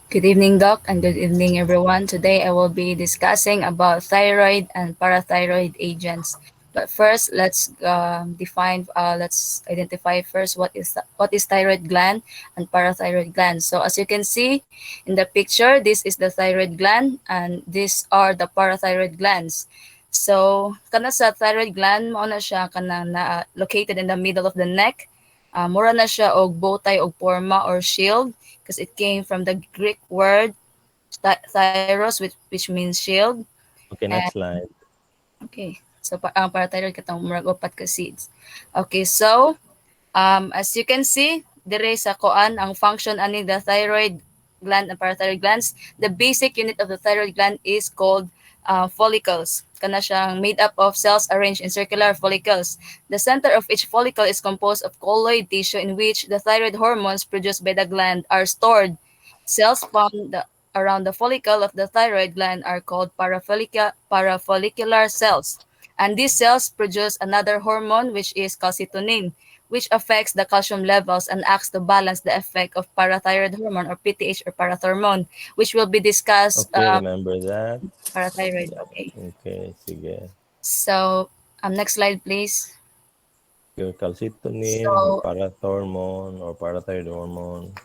Good evening, Doc, and good evening, everyone. Today, I will be discussing about thyroid and parathyroid agents. But first, let's identify first what is thyroid gland and parathyroid gland. So, as you can see in the picture, this is the thyroid gland, and these are the parathyroid glands. So, kana sa thyroid gland, mo na siya kanang located in the middle of the neck. Mura na siya og bowtie og forma or shield because it came from the Greek word thyros, which means shield. Okay, next And slide. okay, so ang parathyroid katong murag upat ka seeds. Okay, so as you can see, dire sa koan ang function ani the thyroid gland and parathyroid glands. The basic unit of the thyroid gland is called follicles. Kana siyang made up of cells arranged in circular follicles. The center of each follicle is composed of colloid tissue in which the thyroid hormones produced by the gland are stored. Cells found around the follicle of the thyroid gland are called parafollicular cells. And these cells produce another hormone which is calcitonin, which affects the calcium levels and acts to balance the effect of parathyroid hormone or PTH or parathormone, which will be discussed Okay, remember that. parathyroid. Yeah. Okay. Okay, sige. So, next slide, please. Your calcitonin, your So, parathormone or parathyroid hormone,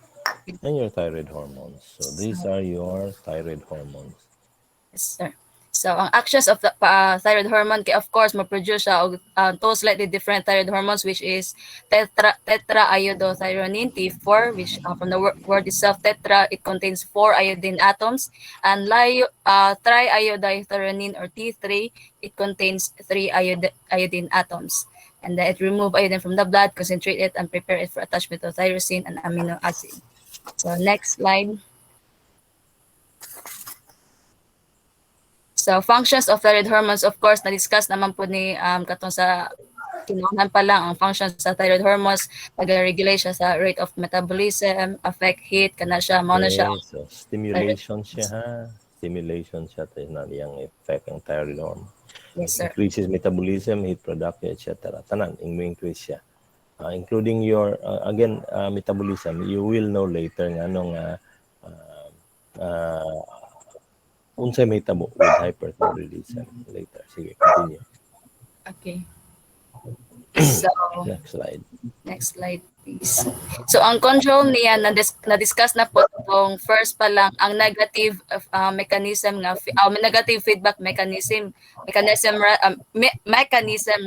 and your thyroid hormones. So these so are your thyroid hormones. yes, sir. So, ang actions of the thyroid hormone, of course, ma-produce siya og two slightly different thyroid hormones, which is tetraiodothyronine, T4, which from the word itself, tetra, it contains 4 iodine atoms, and triiodothyronine, or T3, it contains 3 iodine atoms. And then it remove iodine from the blood, concentrate it, and prepare it for attachment to tyrosine and amino acid. So, next slide. So, functions of thyroid hormones, of course, na-discuss naman po ni katong sa kinuunan pa lang ang functions sa thyroid hormones, nag-regulate siya sa rate of metabolism, affect heat, kana siya, mao na siya Okay, ang so thyroid stimulation siya hormones. ha. Stimulation siya tayo na yung effect ng thyroid hormone. Yes, sir. Increases metabolism, heat production, etc. Tanan, increase siya. Including your, metabolism, you will know later nga nung unsay may tabo with hyperthyroidism later. Sige, continue. Okay. So, Next slide. next slide, please. So, ang control niya, na-discuss na po itong first pa lang, ang negative mechanism nga, negative feedback mechanism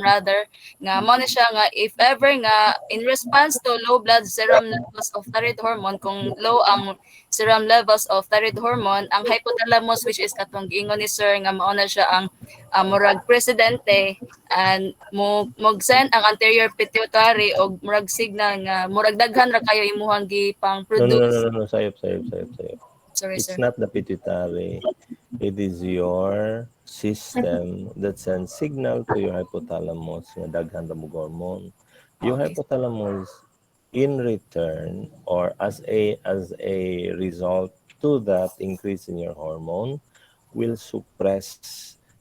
rather, nga mo na siya nga, if ever nga, in response to low blood serum levels of thyroid hormone, kung low ang serum levels of thyroid hormone, ang hypothalamus, which is katong giingon ni sir, nga mao na siya ang murag presidente, and send ang anterior pituitary og murag signal nga murag daghan ra kayo imuhang gipang produce. No. Sayop. Sorry, It's sir. not the pituitary. It is your system that sends signal to your hypothalamus nga daghan ra mo hormone. Yung Okay. hypothalamus in return or as a result to that increase in your hormone will suppress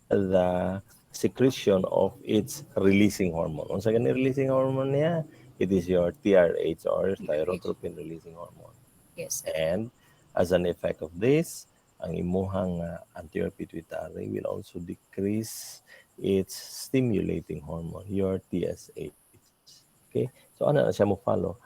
the secretion of its releasing hormone. Unsa gani releasing hormone niya? It is your TRH or thyrotropin releasing hormone. Yes, sir. And as an effect of this, ang imuhang anterior pituitary will also decrease its stimulating hormone, your TSH. Okay? So ano na siya mo follow?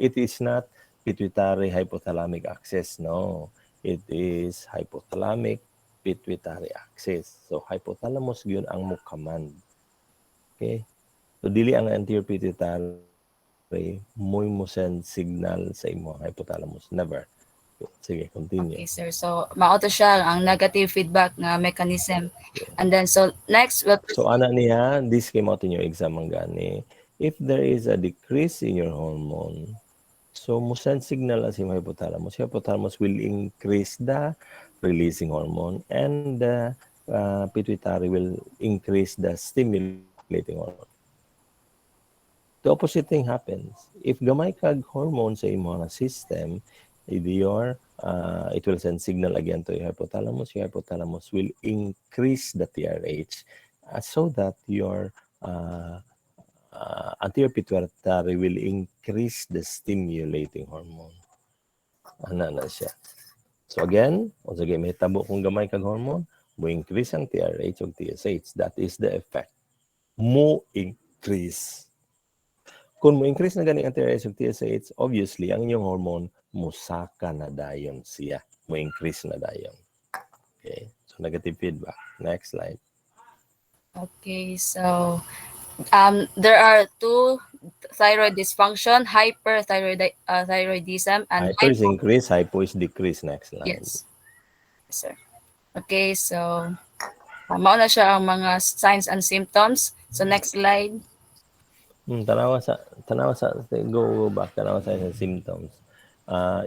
It is not pituitary hypothalamic axis, no. It is hypothalamic pituitary axis. So hypothalamus yun ang mo command. Okay? So dili ang anterior pituitary mo send signal sa imo hypothalamus. Never. Sige, continue. Okay, sir. So mao to siya ang negative feedback nga mechanism. And then so next So ana niya, this came out in your exam ang gani. If there is a decrease in your hormone, so mo send signal as yung hypothalamus. Hypothalamus will increase the releasing hormone and the pituitary will increase the stimulating hormone. The opposite thing happens. If gamay kag hormone sa imong system, it will send signal again to your hypothalamus. Your hypothalamus will increase the TRH so that your anterior pituitary will increase the stimulating hormone. Ana na siya. So again, once again, may tabo kung gamay kag hormone, mo increase ang TRH o TSH. That is the effect. Mo increase. Kung mo increase na gani ang TRH o TSH, obviously, ang inyong hormone, musaka na dayon siya. Mo increase na dayon. Okay? So negative feedback. Next slide. Okay, so there are two thyroid dysfunction, hyperthyroidism and Hyper is increase, hypo is decrease. Next slide. yes, yes, sir. Okay, so mao na siya ang mga signs and symptoms. So next slide. Tanawa sa go back tanawa sa symptoms.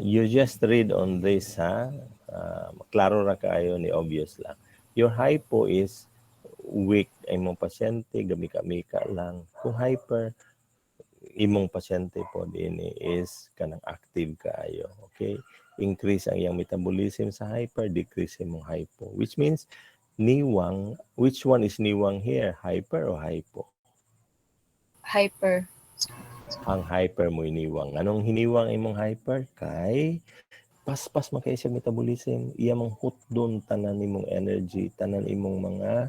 You just read on this ha. Klaro ra kaayo ni obvious lang. Your hypo is weak ay mong pasyente gamika-mika lang. Kung hyper imong pasyente po din is kanang active kaayo. Okay? Increase ang iyang metabolism sa hyper, decrease imong hypo. Which means niwang, which one is niwang here? Hyper o hypo? Hyper. Ang hyper mo iniwang. Anong hiniwang imong hyper? Kay paspas man kay siya metabolism, iya mang hutdon tanan imong energy, tanan imong mga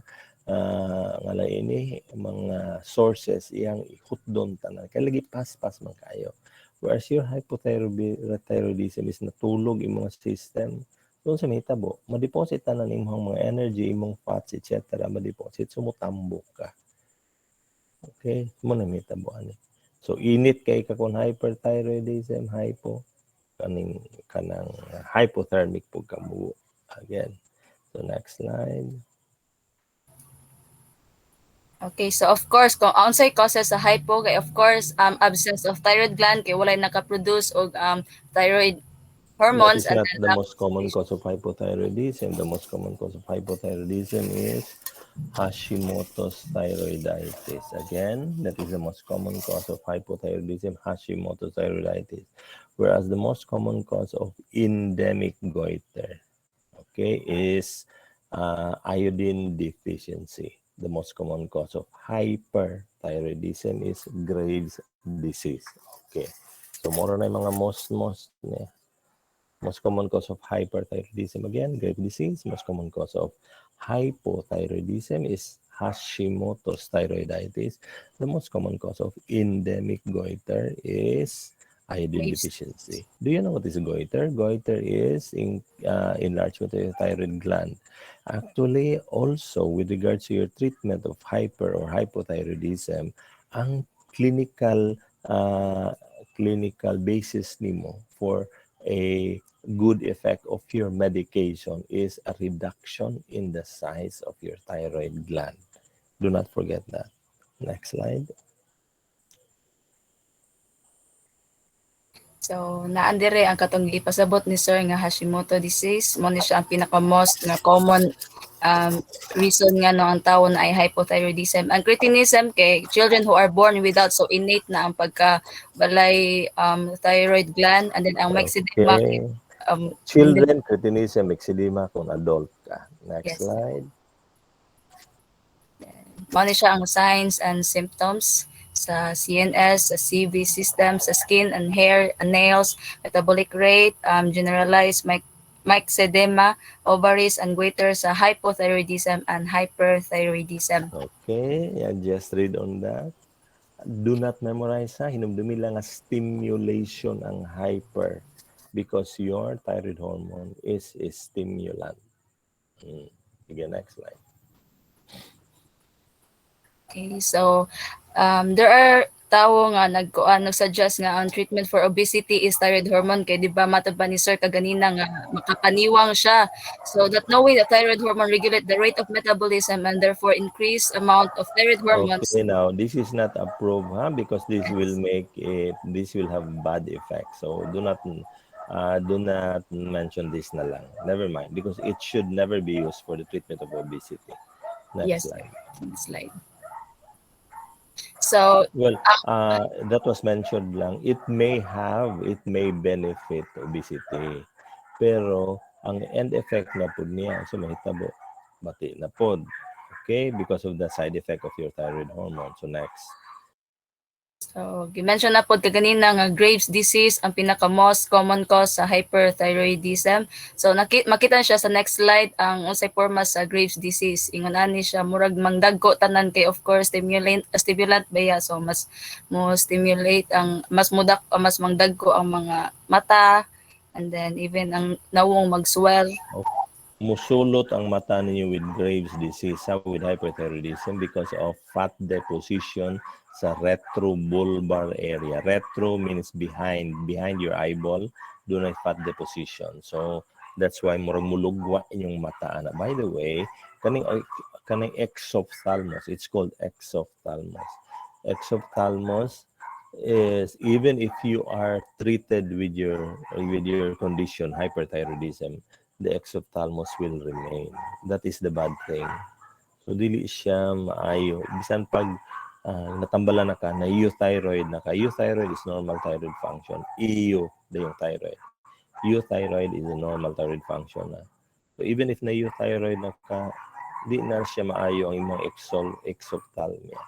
ngala ini mga sources iyang hutdon tanan. Kay lagi paspas man kayo. Whereas your hypothyroidism is natulog imong system. Doon sa mahitabo, ma-deposit tanan imong mga energy, imong fats, etc. Ma-deposit, sumutambok ka. Okay? Mo na mahitabo ani. So init kay ka kon hyperthyroidism, hypo kanang hypothermic po kamo again. So next slide. Okay, so of course, kung unsay causes sa hypo, kay of course, absence of thyroid gland, kay walay nakaproduce og thyroid That hormones, is and not then the most common cause of hypothyroidism. The most common cause of hypothyroidism is Hashimoto's thyroiditis. Again, that is the most common cause of hypothyroidism, Hashimoto's thyroiditis. Whereas the most common cause of endemic goiter, okay, is iodine deficiency. The most common cause of hyperthyroidism is Graves' disease. Okay. So, moro na yung mga most common cause of hyperthyroidism again, Graves' disease. Most common cause of hypothyroidism is Hashimoto's thyroiditis. The most common cause of endemic goiter is iodine waves. deficiency. Do you know what is goiter? Goiter is enlargement of the thyroid gland. Actually, also with regards to your treatment of hyper or hypothyroidism, ang clinical clinical basis nimo for a good effect of your medication is a reduction in the size of your thyroid gland. Do not forget that. Next slide. So, naandire ang katong gipasabot ni Sir nga Hashimoto disease. Mo ni siya ang pinaka-most nga common reason nga no ang tawo na ay hypothyroidism. Ang cretinism kay children who are born without, so innate na ang pagka balay thyroid gland, and then ang myxedema kay Okay. hindi, Children, cretinism, eczema kung adult ka. Next yes. slide. Mao ni siya ang signs and symptoms sa CNS, sa CV system, sa skin and hair and nails, metabolic rate, generalized myxedema, ovaries and goiter sa hypothyroidism and hyperthyroidism. Okay, yeah, just read on that. Do not memorize ha. Hinumdumi lang nga stimulation ang hyper because your thyroid hormone is a stimulant. Sige, next slide. Okay, so there are tawo nga nagsuggest nga ang treatment for obesity is thyroid hormone, kay di ba matod ba ni Sir kaganina nga makapaniwang siya. So that knowing that thyroid hormone regulate the rate of metabolism and therefore increase amount of thyroid hormones. Okay, now this is not approved ha because this will Yes, make it, this will have bad effects. So do not mention this na lang. Never mind because it should never be used for the treatment of obesity. Next yes, sir. slide. Next slide. So Well, that was mentioned lang. It may benefit obesity. Pero, ang end effect na po niya, so mahitabo, bati na po. Okay? Because of the side effect of your thyroid hormone. So, next. So, gimension na po kaganina nga Graves' disease ang pinaka most common cause sa hyperthyroidism. So, makita siya sa next slide ang unsay forma sa Graves' disease. Ingon ani siya murag mangdagko tanan kay of course stimulant baya, so mas mo stimulate ang mas mangdagko ang mga mata, and then even ang nawong mag-swell. Musulot ang mata ninyo with Graves' disease with hyperthyroidism because of fat deposition sa retrobulbar area. Retro means behind your eyeball, doon ay fat deposition. So that's why murag mulugwa inyong mata ana. By the way, kaning exophthalmos, it's called exophthalmos. Exophthalmos is even if you are treated with your condition hyperthyroidism, the exophthalmos will remain. That is the bad thing. So dili siya maayo bisan pag natambala na ka na euthyroid na ka. Euthyroid is normal thyroid function. Yung thyroid. Euthyroid is a normal thyroid function na. So even if na euthyroid na ka, di na siya maayo ang imong exophthalmia.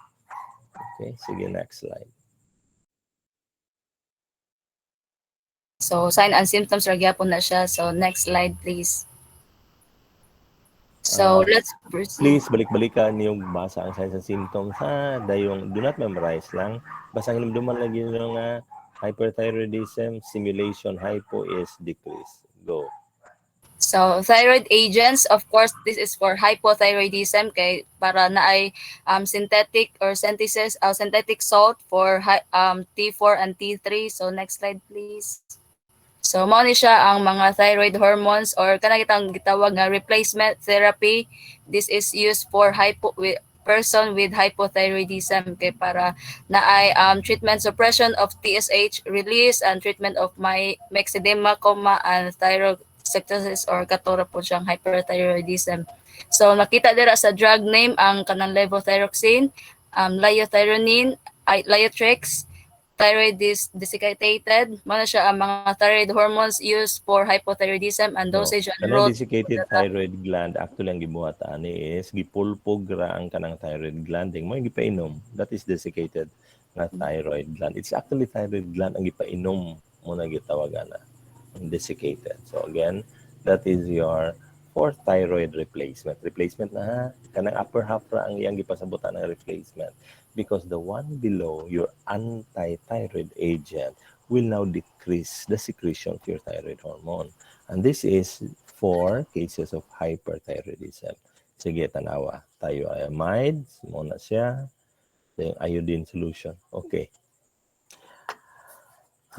Okay, sige, next slide. So, sign and symptoms ra gyapon na siya. So, next slide please. So, let's proceed. Please balik-balikan yung basa ang signs and symptoms ha. Dayong do not memorize lang. Basta ang hinumduman lagi nyo nga hyperthyroidism, simulation, hypo is decrease. Go. So, thyroid agents, of course, this is for hypothyroidism kay para na ay synthetic or synthetic salt for T4 and T3. So, next slide please. So, mao ni siya ang mga thyroid hormones or kanang gitawag nga replacement therapy. This is used for person with hypothyroidism kay para na ay treatment suppression of TSH release and treatment of myxedema, and thyroidocytosis or katura po siyang hyperthyroidism. So, nakita dira sa drug name ang kanang levothyroxine, liothyronine, Liotrix, thyroid desiccated. Muna siya ang mga thyroid hormones used for hypothyroidism and No. dosage and Kanang route. desiccated thyroid gland, actually ang gibuhat ani is gipulpog ra ang kanang thyroid gland. Mo gipainom. That is desiccated na thyroid gland. It's actually thyroid gland ang gipainom mo na gitawagan na desiccated. So again, that is your for thyroid replacement. Replacement na ha, kanang upper half ra ang iyang gipasabutan ng replacement because the one below your anti-thyroid agent will now decrease the secretion of your thyroid hormone. And this is for cases of hyperthyroidism. Sige, tanawa. Thyroid, muna siya. Yung iodine solution. Okay.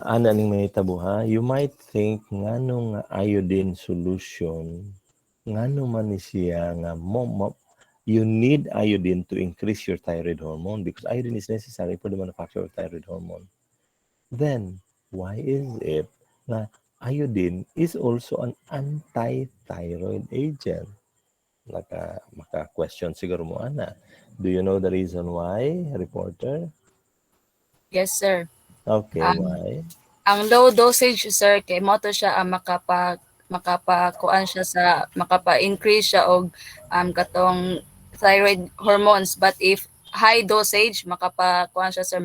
Ana ning mahitabo ha, you might think ngano nga iodine solution, ngano man ni siya nga you need iodine to increase your thyroid hormone because iodine is necessary for the manufacture of thyroid hormone. Then, why is it na iodine is also an anti-thyroid agent? Maka-question siguro mo, ana. Do you know the reason why, reporter? Yes, sir. Okay, Um, why? ang low dosage, sir, kay mo to siya ang makapakuan siya sa makapa-increase siya og katong thyroid hormones, but if high dosage makapakuan siya, sir,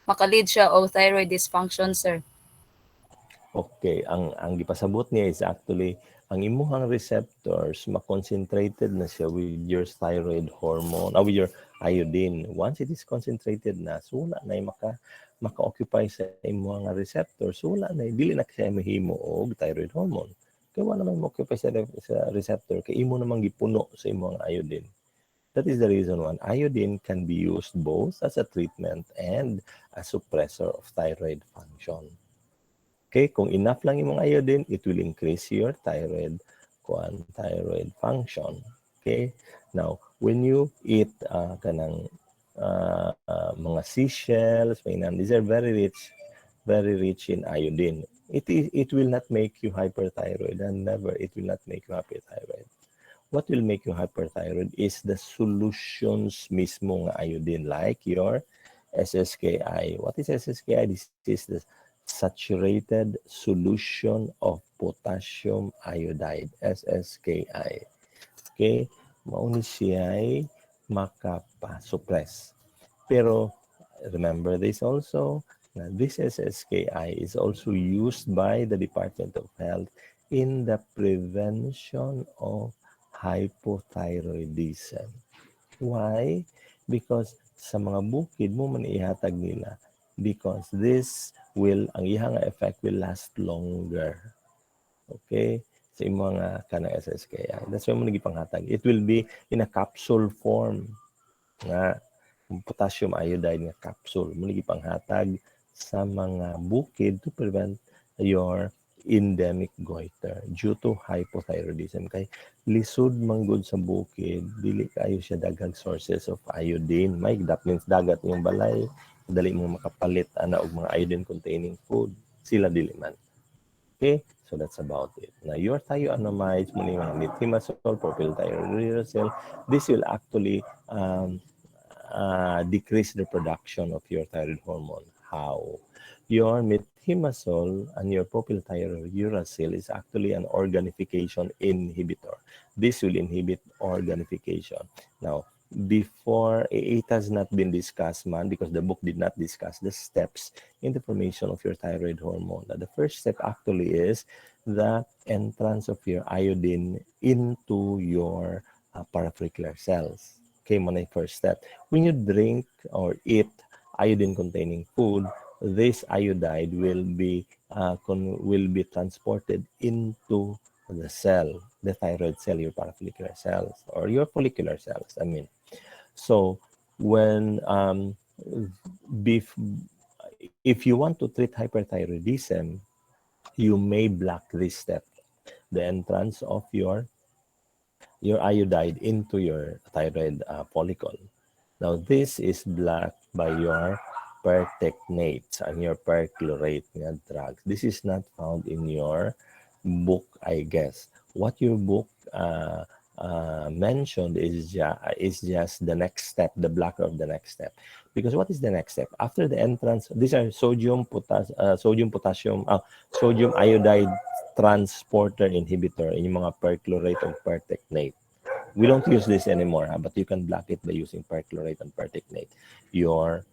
makalead siya og thyroid dysfunction, sir. Okay, ang gipasabot niya is actually ang imuhang receptors ma-concentrated na siya with your thyroid hormone, with your iodine. Once it is concentrated na, so wala na maka-occupy sa imuhang receptors, so wala na dili na siya mahimo og thyroid hormone. Kaya wala naman ma-occupy sa receptor, kay imo namang gipuno sa imuhang iodine. That is the reason why iodine can be used both as a treatment and a suppressor of thyroid function. Okay, kung enough lang yung iodine, it will increase your thyroid function. Okay, now when you eat mga seashells, these are very rich in iodine. It will not make you hyperthyroid, and never it will not make you hyperthyroid. What will make you hyperthyroid is the solutions mismo ng iodine, like your SSKI. What is SSKI? This is the saturated solution of potassium iodide, SSKI. Okay? Mauni siya ay makapasuppress. Pero Remember this also. Now, this SSKI is also used by the Department of Health in the prevention of hypothyroidism. Why? Because sa mga bukid mo man ihatag nila, because this will, ang ihang effect will last longer. Okay? Sa mga kanang SSKI. That's why mo nagipanghatag. It will be in a capsule form nga potassium iodide nga capsule mo panghatag sa mga bukid to prevent your endemic goiter due to hypothyroidism. Kay lisod manggod sa bukid, dili kayo siya daghang sources of iodine. May that means dagat yung balay, dali mo makapalit ana og mga iodine containing food, sila dili man. Okay, so that's about it. Now, your thioanamides, muli mga methimazole, propylthiouracil, this will actually decrease the production of your thyroid hormone. How? Your methimazole and your propylthiouracil is actually an organification inhibitor. This will inhibit organification. Now, before it has not been discussed, man, because the book did not discuss the steps in the formation of your thyroid hormone. Now, the first step actually is the entrance of your iodine into your parafollicular cells. Okay, muna yung first step. When you drink or eat iodine-containing food, this iodide will be transported into the cell, the thyroid cell, your parafollicular cells, or your follicular cells. I mean, so when if you want to treat hyperthyroidism, you may block this step, the entrance of your iodide into your thyroid follicle. Now, this is blocked by your pertechnates and your perchlorate drugs. This is not found in your book, I guess. What your book mentioned is just the next step, the blocker of the next step. Because what is the next step? After the entrance, these are sodium iodide transporter inhibitor in yung mga perchlorate or pertechnate. We don't use this anymore, but you can block it by using perchlorate and pertechnate. Your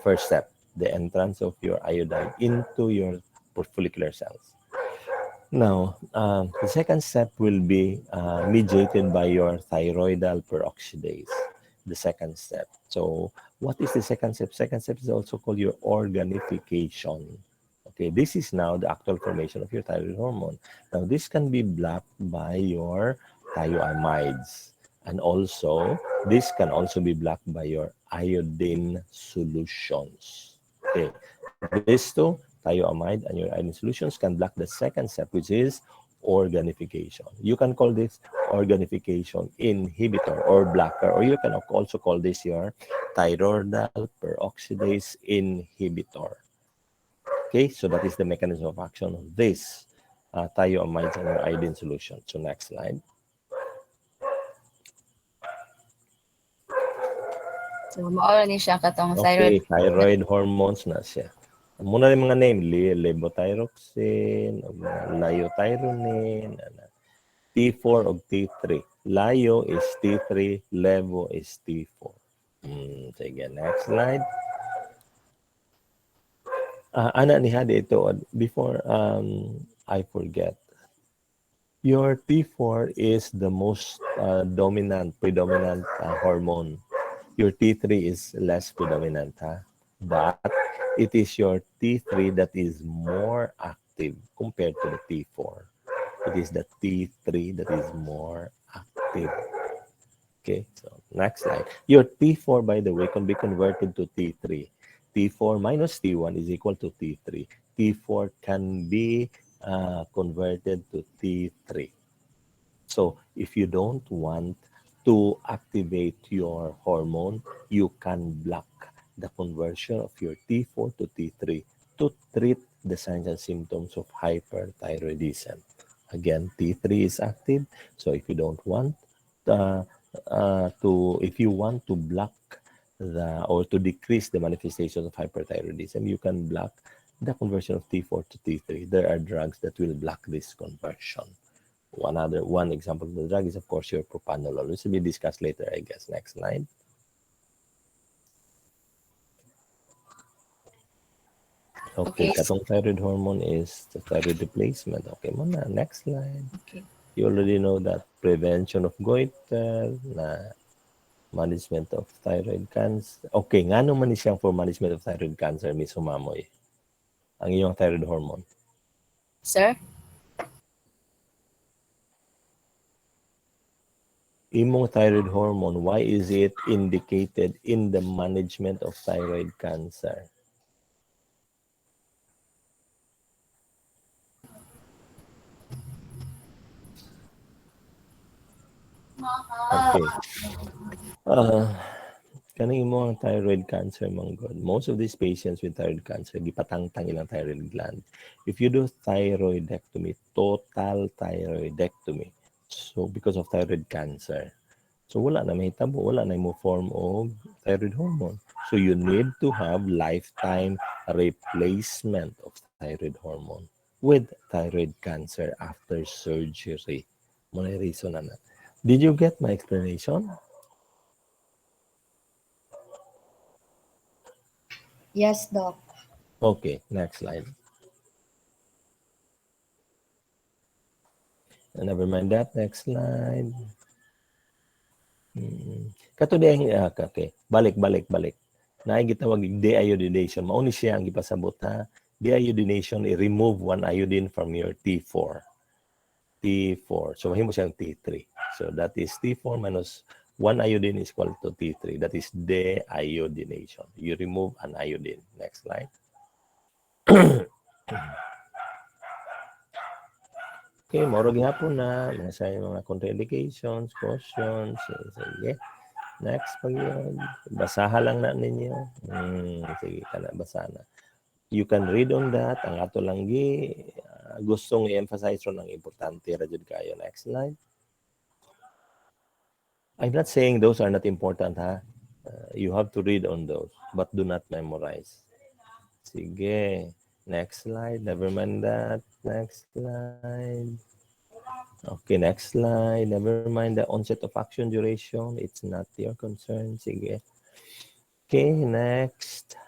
first step, the entrance of your iodide into your follicular cells. Now, the second step will be mediated by your thyroidal peroxidase, the second step. So, what is the second step? Second step is also called your organification. Okay, this is now the actual formation of your thyroid hormone. Now, this can be blocked by your thioamides. And also, this can also be blocked by your iodine solutions. Okay, these two, thioamide and your iodine solutions, can block the second step, which is organification. You can call this organification inhibitor or blocker, or you can also call this your thyroidal peroxidase inhibitor. Okay, so that is the mechanism of action of this thioamides and your iodine solution. So next slide. So mao ni siya katong thyroid. Okay, thyroid hormones na siya. Muna rin mga name, levothyroxine, liothyronine, T4 o T3. Lyo is T3, levo is T4. Sige, next slide. Ana ni hadi ito, before I forget, your T4 is the most predominant hormone. Your T3 is less predominant, but it is your T3 that is more active compared to the T4. It is the T3 that is more active. Okay, so next slide. Your T4, by the way, can be converted to T3. T4 minus T1 is equal to T3. T4 can be converted to T3. So if you don't want to activate your hormone, you can block the conversion of your T4 to T3 to treat the signs and symptoms of hyperthyroidism. Again, T3 is active. So if you don't want if you want to block or to decrease the manifestations of hyperthyroidism, you can block the conversion of T4 to T3. There are drugs that will block this conversion. One example of the drug is, of course, your propanolol. This will be discussed later, I guess. Next slide. Okay, Okay. katong thyroid hormone is the thyroid replacement. Okay, muna, next slide. Okay. You already know that prevention of goiter, na management of thyroid cancer. Okay, nga naman ni siyang for management of thyroid cancer, Miss Humamoy, ang iyong thyroid hormone. Sir? Imong thyroid hormone, why is it indicated in the management of thyroid cancer? Okay. Uh, kaning mo ang thyroid cancer, manggod. Most of these patients with thyroid cancer, gipatangtang ilang thyroid gland. If you do thyroidectomy, total thyroidectomy, so because of thyroid cancer, so wala na mahitabo, wala na mo form of thyroid hormone. So you need to have lifetime replacement of thyroid hormone with thyroid cancer after surgery. Muna reason na. Did you get my explanation? Yes, Doc. Okay, next slide. Never mind that. Next slide. Kato din, okay. Balik. Naay gitawag deiodination. Mao ni siya ang gipasabot ha. Deiodination, i-remove one iodine from your T4. T4. So mahimo siyang T3. So that is T4 minus 1 iodine is equal to T3. That is deiodination. You remove an iodine. Next slide. Okay, moro gihapon na. Mga sa mga contraindications, cautions. Sige. Next pag yun. Basaha lang na ninyo. Sige ka na, basa na. You can read on that. Ang ato lang gustong i-emphasize ron ang importante ra jud kayo. Next slide. I'm not saying those are not important ha. You have to read on those, but do not memorize. Sige. Next slide. Never mind that. Next slide. Okay, next slide. Never mind the onset of action duration. It's not your concern. Sige. Okay, next.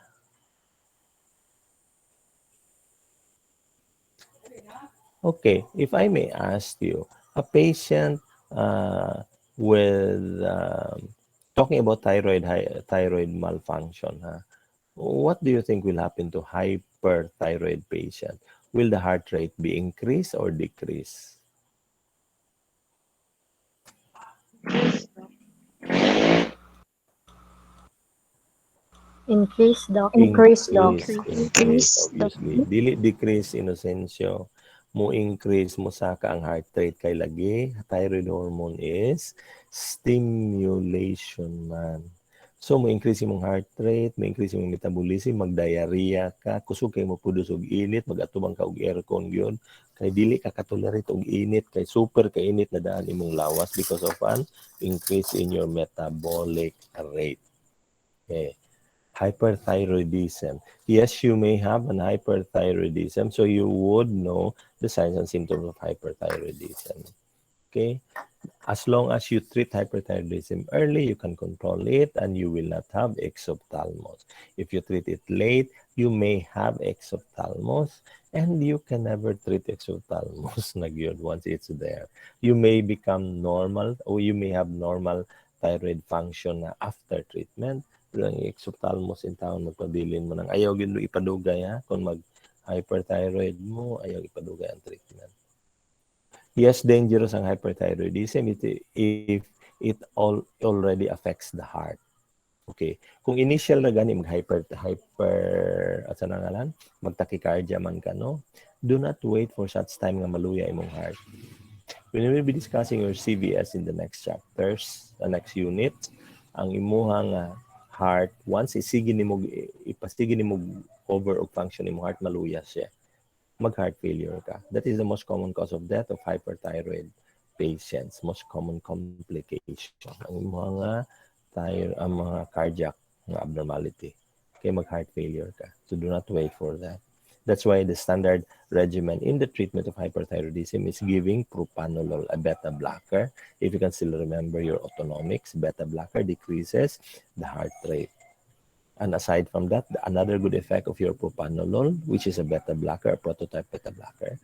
Okay, if I may ask you, a patient with talking about thyroid malfunction, what do you think will happen to hyperthyroid patient? Will the heart rate be increased or decrease? Increase, Doc. Increase, Doc. Increase, obviously. Dili decrease in essensyo. Mo increase mo saka ang heart rate kay lagi. Thyroid hormone is stimulation man. So mo increase imong heart rate, mo increase imong metabolism, mag-diarrhea ka, kusog kay mo pudos og init, mag-atubang ka og aircon gyud. Kay dili ka katolerate og init, kay super ka init na daan imong lawas because of an increase in your metabolic rate. Okay. Hyperthyroidism. Yes, you may have an hyperthyroidism, so you would know the signs and symptoms of hyperthyroidism. Okay? As long as you treat hyperthyroidism early, you can control it and you will not have exophthalmos. If you treat it late, you may have exophthalmos and you can never treat exophthalmos once it's there. You may become normal or you may have normal thyroid function after treatment. Pero ang exophthalmos in taon magpabilin mo ng ayaw gid ipadugay ha kung mag hyperthyroid mo ayaw ipadugay ang treatment. Yes, dangerous ang hyperthyroidism if it already affects the heart. Okay. Kung initial na gani at sa nangalan, magtachycardia man ka, no? Do not wait for such time nga maluya imong heart. We will be discussing your CVS in the next chapters, the next unit. Ang imuhang heart, once ipasigi nimo over og function imong heart, maluya siya. Mag-heart failure ka. That is the most common cause of death of hyperthyroid patients. Most common complication. Ang mga cardiac abnormality. Kaya mag-heart failure ka. So do not wait for that. That's why the standard regimen in the treatment of hyperthyroidism is giving propranolol, a beta blocker. If you can still remember your autonomics, beta blocker decreases the heart rate. And aside from that, another good effect of your propanolol, which is a beta blocker, a prototype beta blocker,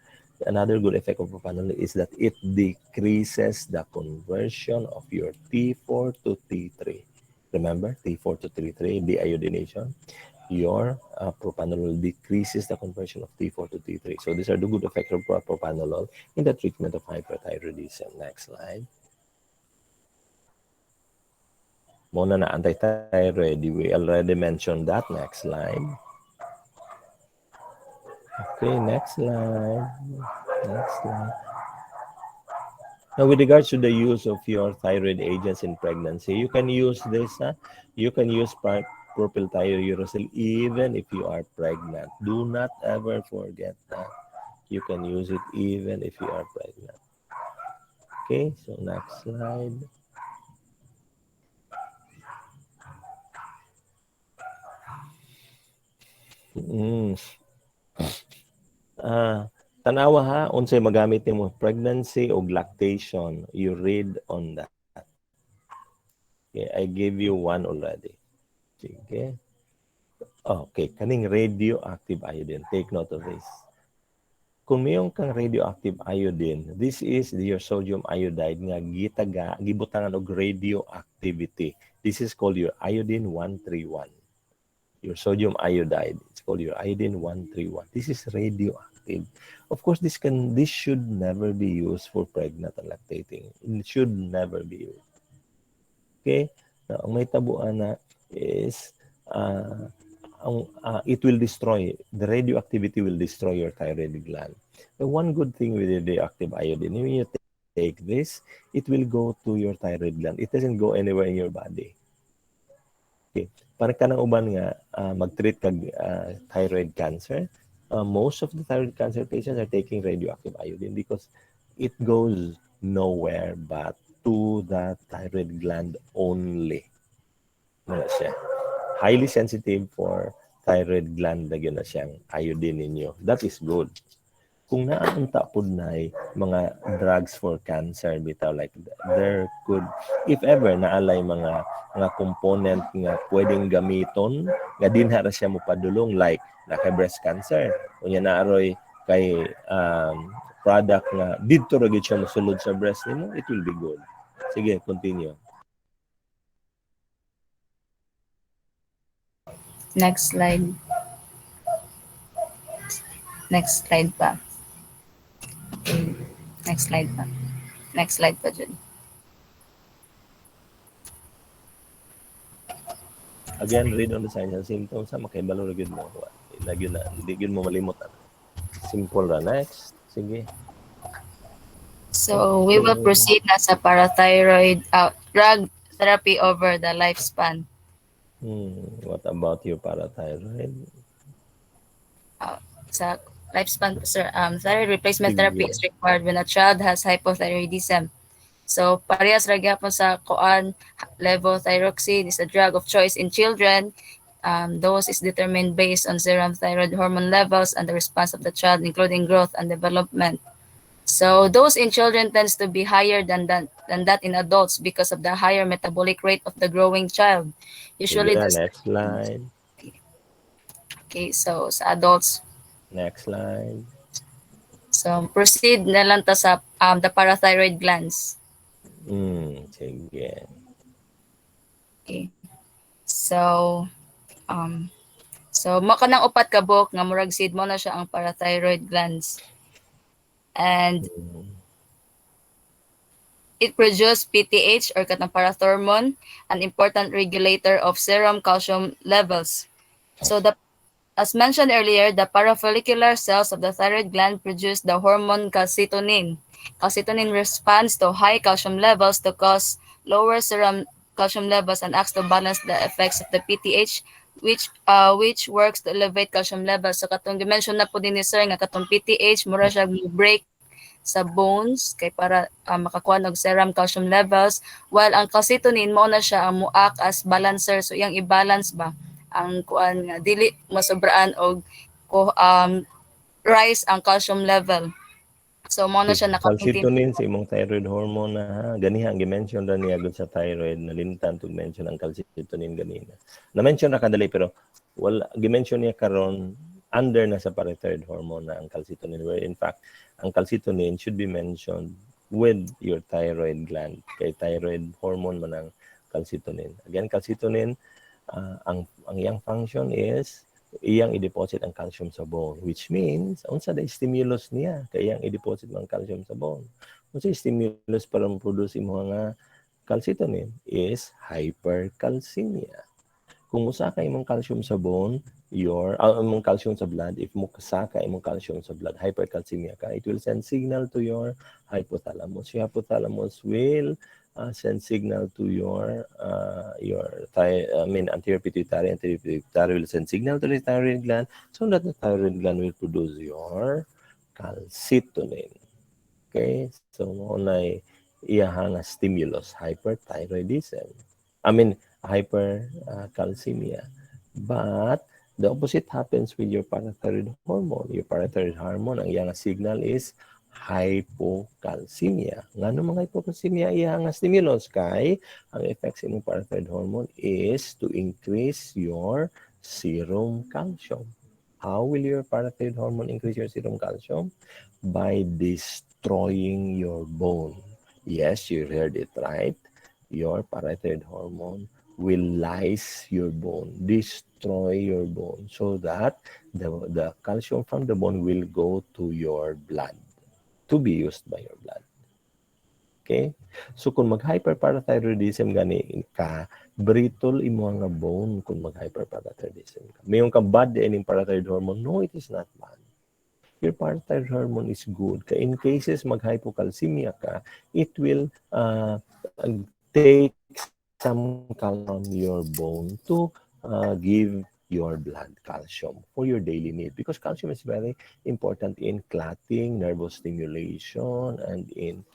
another good effect of propanolol is that it decreases the conversion of your T4 to T3. Remember, T4 to T3, deiodination. Your propanolol decreases the conversion of T4 to T3. So these are the good effects of propanolol in the treatment of hyperthyroidism. Next slide. Muna na anti-thyroid, we already mentioned that. Next slide. Okay, next slide. Next slide. Now, with regards to the use of your thyroid agents in pregnancy, you can use this. You can use propylthiouracil even if you are pregnant. Do not ever forget that. You can use it even if you are pregnant. Okay, so next slide. Mm. Tanawa ha, unsay magamit nimo pregnancy o lactation. You read on that. Okay, I gave you one already. Sige. Okay, kaning radioactive iodine. Take note of this. Kung mayroon kang radioactive iodine, this is your sodium iodide nga gibutangan og radioactivity. This is called your iodine 131. Your sodium iodide. It's called your iodine 131. This is radioactive. Of course, this should never be used for pregnant and lactating. It should never be used. Okay? Now, ang may tabuan na is it will destroy, the radioactivity will destroy your thyroid gland. The one good thing with radioactive iodine, when you take this, it will go to your thyroid gland. It doesn't go anywhere in your body. Okay. Para ka ng uban nga mag-treat kag thyroid cancer, most of the thyroid cancer patients are taking radioactive iodine because it goes nowhere but to the thyroid gland only. Wala siya. Highly sensitive for thyroid gland na yun na siyang iodine ninyo. That is good. Kung naanunta po na mga drugs for cancer, bitaw like there could, if ever naalay mga component nga pwedeng gamiton, nga dinha ra siya mo padulong like na kay breast cancer, unya naaroy kay product nga didto ra gyud siya mosulod sa breast nimo, it will be good. Sige, continue. Next slide. Next slide pa. Okay. Next slide pa. Next slide pa dyan. Again, read on the signs and symptoms. Makibalo ra gyud mo. Lagi na, hindi gyud mo malimot. Simple ra. Next. Sige. So, we will proceed na sa parathyroid drug therapy over the lifespan. What about your parathyroid? Sa lifespan, sir, thyroid replacement Sige. therapy is required when a child has hypothyroidism. So, parehas ra gyapon sa kuan, levothyroxine is a drug of choice in children. Dose is determined based on serum thyroid hormone levels and the response of the child, including growth and development. So, dose in children tends to be higher than that in adults because of the higher metabolic rate of the growing child. Usually, Sige, the next slide. okay, so sa adults, Next slide. so proceed na lang ta sa the parathyroid glands. Sige. Okay. So, maka ng upat ka buok nga murag seed mo na siya ang parathyroid glands. And it produces PTH or katang parathormone, an important regulator of serum calcium levels. So as mentioned earlier, the parafollicular cells of the thyroid gland produce the hormone calcitonin. Calcitonin responds to high calcium levels to cause lower serum calcium levels and acts to balance the effects of the PTH, which works to elevate calcium levels. So katong dimension na po din ni sir nga katong PTH mura siya break sa bones kay para makakuha og serum calcium levels, while ang calcitonin mao na siya ang muak as balancer, so iyang i-balance ba ang kuan nga dili masobraan og rise ang calcium level. So mo na Si siya naka-maintain. calcitonin sa imong thyroid hormone na ha. Ganiha ang gi-mention ra niya gud sa thyroid nalimtan tug mention ang calcitonin ganina. Na-mention ra kadali pero wala gi-mention niya karon under na sa parathyroid hormone na ang calcitonin where in fact ang calcitonin should be mentioned with your thyroid gland kay thyroid hormone man ang calcitonin. Again, calcitonin ang iyang function is iyang i-deposit ang calcium sa bone, which means unsa day stimulus niya kay iyang i-deposit ang calcium sa bone. Unsa stimulus para ma-produce imo nga calcitonin is hypercalcemia. Kung musaka imong calcium sa bone, imong calcium sa blood, if musaka imong calcium sa blood, hypercalcemia ka, it will send signal to your hypothalamus. Your hypothalamus will send signal to anterior pituitary will send signal to the thyroid gland so that the thyroid gland will produce your calcitonin. Okay? So, mo na iyahang stimulus, hyperthyroidism. I mean, hypercalcemia. But the opposite happens with your parathyroid hormone. Your parathyroid hormone, ang iyang signal is hypocalcemia. Ngano mga hypocalcemia iyang stimulus kay ang effects imong parathyroid hormone is to increase your serum calcium. How will your parathyroid hormone increase your serum calcium? By destroying your bone. Yes, you heard it right. Your parathyroid hormone will lyse your bone, destroy your bone, so that the calcium from the bone will go to your blood, to be used by your blood. Okay? So kung mag-hyperparathyroidism gani ka, brittle imo nga bone kung mag-hyperparathyroidism ka. Mayroon kang bad ining parathyroid hormone? No, it is not bad. Your parathyroid hormone is good. In cases mag-hypocalcemia ka, it will take some calcium from your bone to give your blood calcium for your daily need because calcium is very important in clotting, nervous stimulation, and in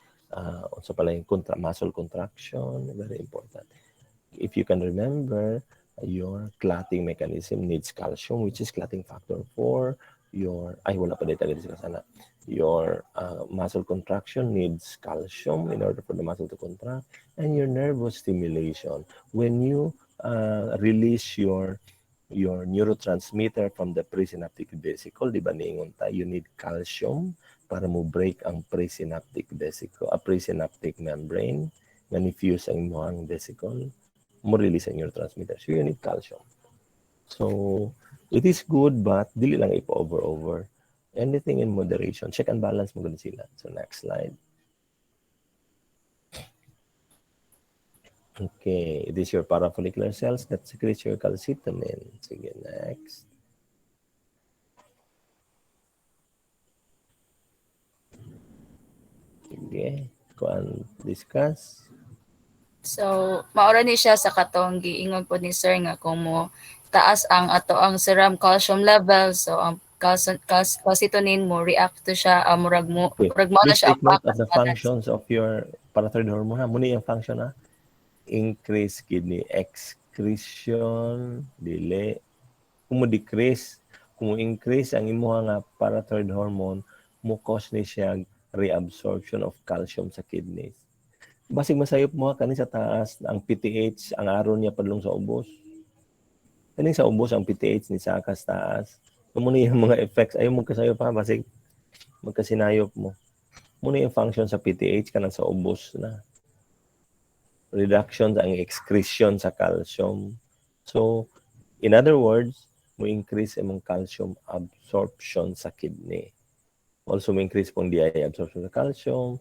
also pala yung muscle contraction, very important. If you can remember, your clotting mechanism needs calcium, which is clotting factor 4. Wala pa dito sa sana. Your muscle contraction needs calcium in order for the muscle to contract. And your nervous stimulation, when you release your neurotransmitter from the presynaptic vesicle, di ba niingon tayo, you need calcium para mo break ang presynaptic vesicle, presynaptic membrane, na ni-fuse ang imuhang vesicle, mo release ang neurotransmitter. So you need calcium. So it is good but dili lang ipa-over. Anything in moderation. Check and balance mo gud sila. So next slide. Okay, it is your parafollicular cells that secretes your calcitonin. Sige, next. Sige, discuss. So maura ni siya sa katong giingon po ni sir nga kung mo taas ang ato ang serum calcium level so ang calcitonin mo react to siya Okay, murag mo na please siya take ang note of the balance. functions of your parathyroid hormone. Muna yung function ha. Increase kidney excretion, dili. Kung mo-decrease, kung mo-increase ang imuha nga parathyroid hormone, mo cause ni siya reabsorption of calcium sa kidneys. Basig masayop mo kani sa taas, ang PTH, ang aron niya padlong sa ubos. Kani sa ubos ang PTH ni sa taas. Muna yung mga effects, ayaw mo kasayop ha, basig magkasinayop mo. Muna yung function sa PTH kanang sa ubos na. Reduction ang excretion sa calcium. So, in other words, mo increase imong calcium absorption sa kidney. Also, mo increase pong DI absorption sa calcium,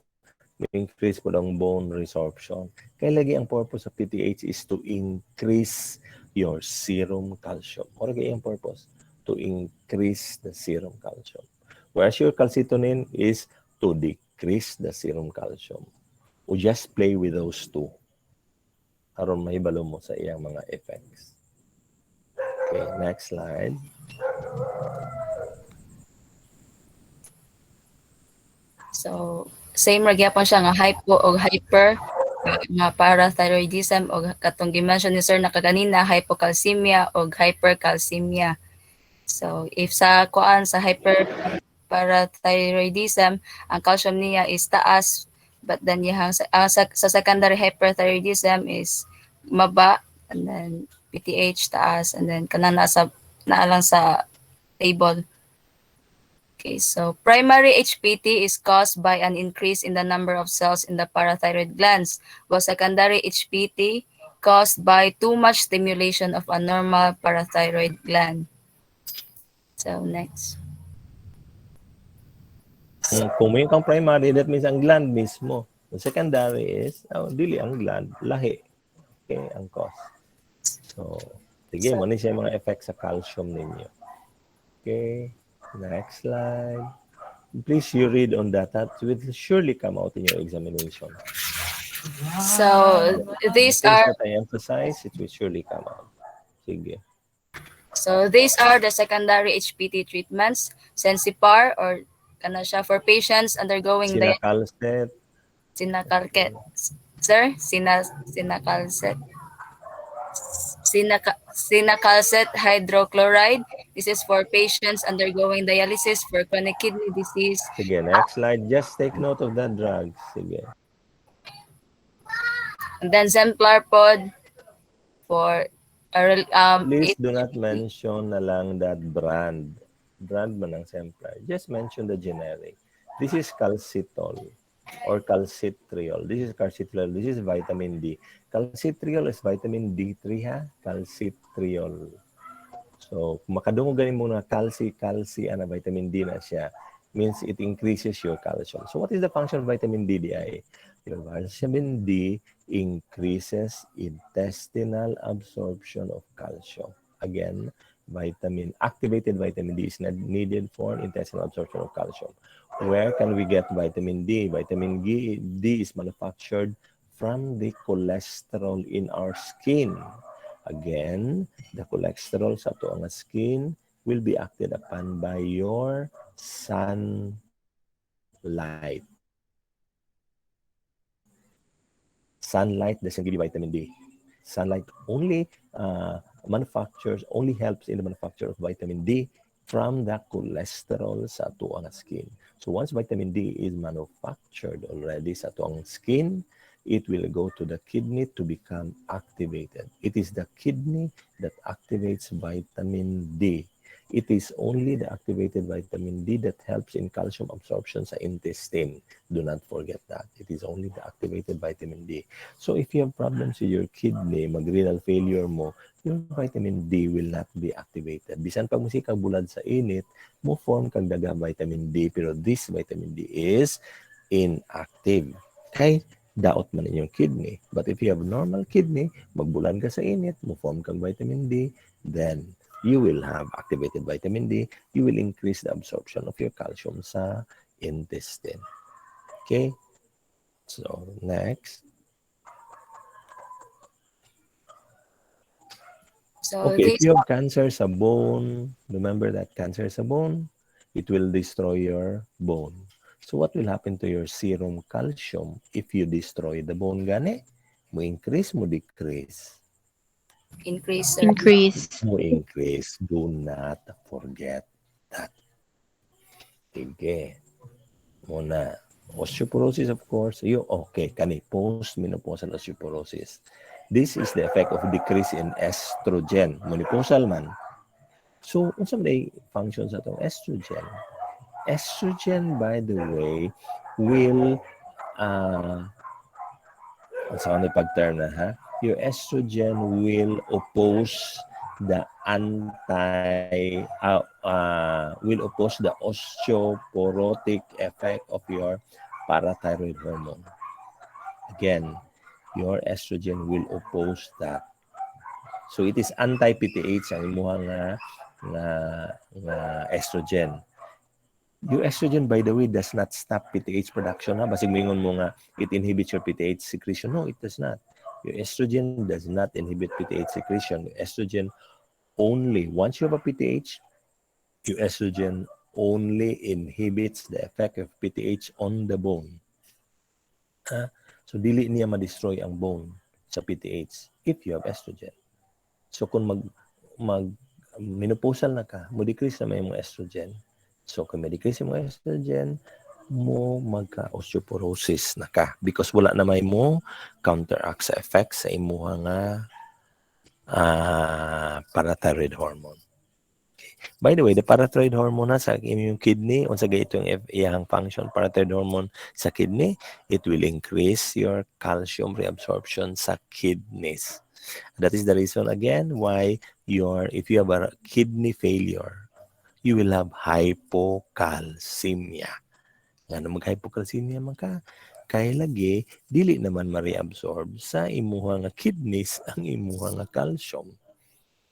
mo increase po ang bone resorption. Kaya lagi ang purpose sa PTH is to increase your serum calcium. Or kaya ang purpose? To increase the serum calcium. Whereas your calcitonin is to decrease the serum calcium. O just play with those two. Aron mahibalo mo sa iyang mga effects. Okay, next slide. So same ra gyapon siya nga hypo o hyper nga parathyroidism o katong gi-mention ni sir na kaganina hypocalcemia o hypercalcemia. So if sa kuan sa parathyroidism, ang calcium niya is taas, but then sa secondary hyperthyroidism is maba, and then PTH taas, and then kanang naalang sa table. Okay, so primary HPT is caused by an increase in the number of cells in the parathyroid glands, while secondary HPT caused by too much stimulation of a normal parathyroid gland. So next. Kung may kang primary, that means ang gland mismo. Yung secondary is, dili ang gland, lahi. Okay, ang cause. So, sige, So, mo ni siya mga effects sa calcium ninyo. Okay, next slide. Please, you read on that. That will surely come out in your examination. so The these things are that I emphasize, it will surely come out. Sige. the secondary HPT treatments. Sensipar or kana siya for patients undergoing Sinakalset. sinakalket. Sir, sinakalset. Sinacalcet hydrochloride. This is for patients undergoing dialysis for chronic kidney disease. Sige, next slide. Just take note of that drug. Sige. And then Zemplarpod for Please do not mention na lang that brand. Brand man ng Sempra. Just mention the generic. This is calcitol or calcitriol. This is calcitriol. This is vitamin D. Calcitriol is vitamin D3 ha. Calcitriol. So, kung makadungog ganin mo na calci, ana vitamin D na siya, means it increases your calcium. So, what is the function of vitamin D, DI? Your vitamin D increases intestinal absorption of calcium. Again, activated vitamin D is not needed for intestinal absorption of calcium. Where can we get vitamin D? Vitamin D is manufactured from the cholesterol in our skin. Again, the cholesterol sa ato ang skin will be acted upon by your sunlight. Sunlight doesn't give you vitamin D. Sunlight only helps in the manufacture of vitamin D from the cholesterol sa ato ang skin. So once vitamin D is manufactured already sa ato ang skin, it will go to the kidney to become activated. It is the kidney that activates vitamin D. It is only the activated vitamin D that helps in calcium absorption sa intestine. Do not forget that. It is only the activated vitamin D. So if you have problems with your kidney, mag-renal failure mo, your vitamin D will not be activated. Bisan pag musikag bulad sa init, mo form kag daga vitamin D, pero this vitamin D is inactive. Okay? Daot man inyong kidney. But if you have normal kidney, magbulan ka sa init, mo form kang vitamin D, then you will have activated vitamin D. You will increase the absorption of your calcium sa intestine. Okay? So, next. so Okay, if these you have cancer sa bone, remember that cancer sa bone, it will destroy your bone. So what will happen to your serum calcium if you destroy the bone gani? Mo increase, mo decrease? increase, sir. Increase. Mo increase. Do not forget that. Sige. Muna. Osteoporosis, of course. Okay, kani post-menopausal osteoporosis. This is the effect of decrease in estrogen. Menopausal man. So, unsa may functions atong estrogen? Estrogen, by the way, will sa ano pag-term na ha? Your estrogen will oppose the osteoporotic effect of your parathyroid hormone. Again, your estrogen will oppose that. So it is anti-PTH ang imuha nga estrogen. Your estrogen, by the way, does not stop PTH production. Ha? Basig mingon mo nga, it inhibits your PTH secretion. No, it does not. Your estrogen does not inhibit PTH secretion. Your estrogen only, once you have a PTH, your estrogen only inhibits the effect of PTH on the bone. So, dili niya ma-destroy ang bone sa PTH if you have estrogen. So, kung menopausal na ka, mo-decrease na may mga estrogen, So kung may decrease yung mga estrogen, mo magka-osteoporosis na ka because wala na may mo counteract sa effects sa imuha nga parathyroid hormone. By the way, the parathyroid hormone na sa immune kidney, unsa gay itong iyang function, parathyroid hormone sa kidney, it will increase your calcium reabsorption sa kidneys. That is the reason again why if you have a kidney failure, you will have hypocalcemia. Nga na mag-hypocalcemia man ka, kay lagi, dili naman ma-reabsorb sa imuha nga kidneys ang imuha nga calcium.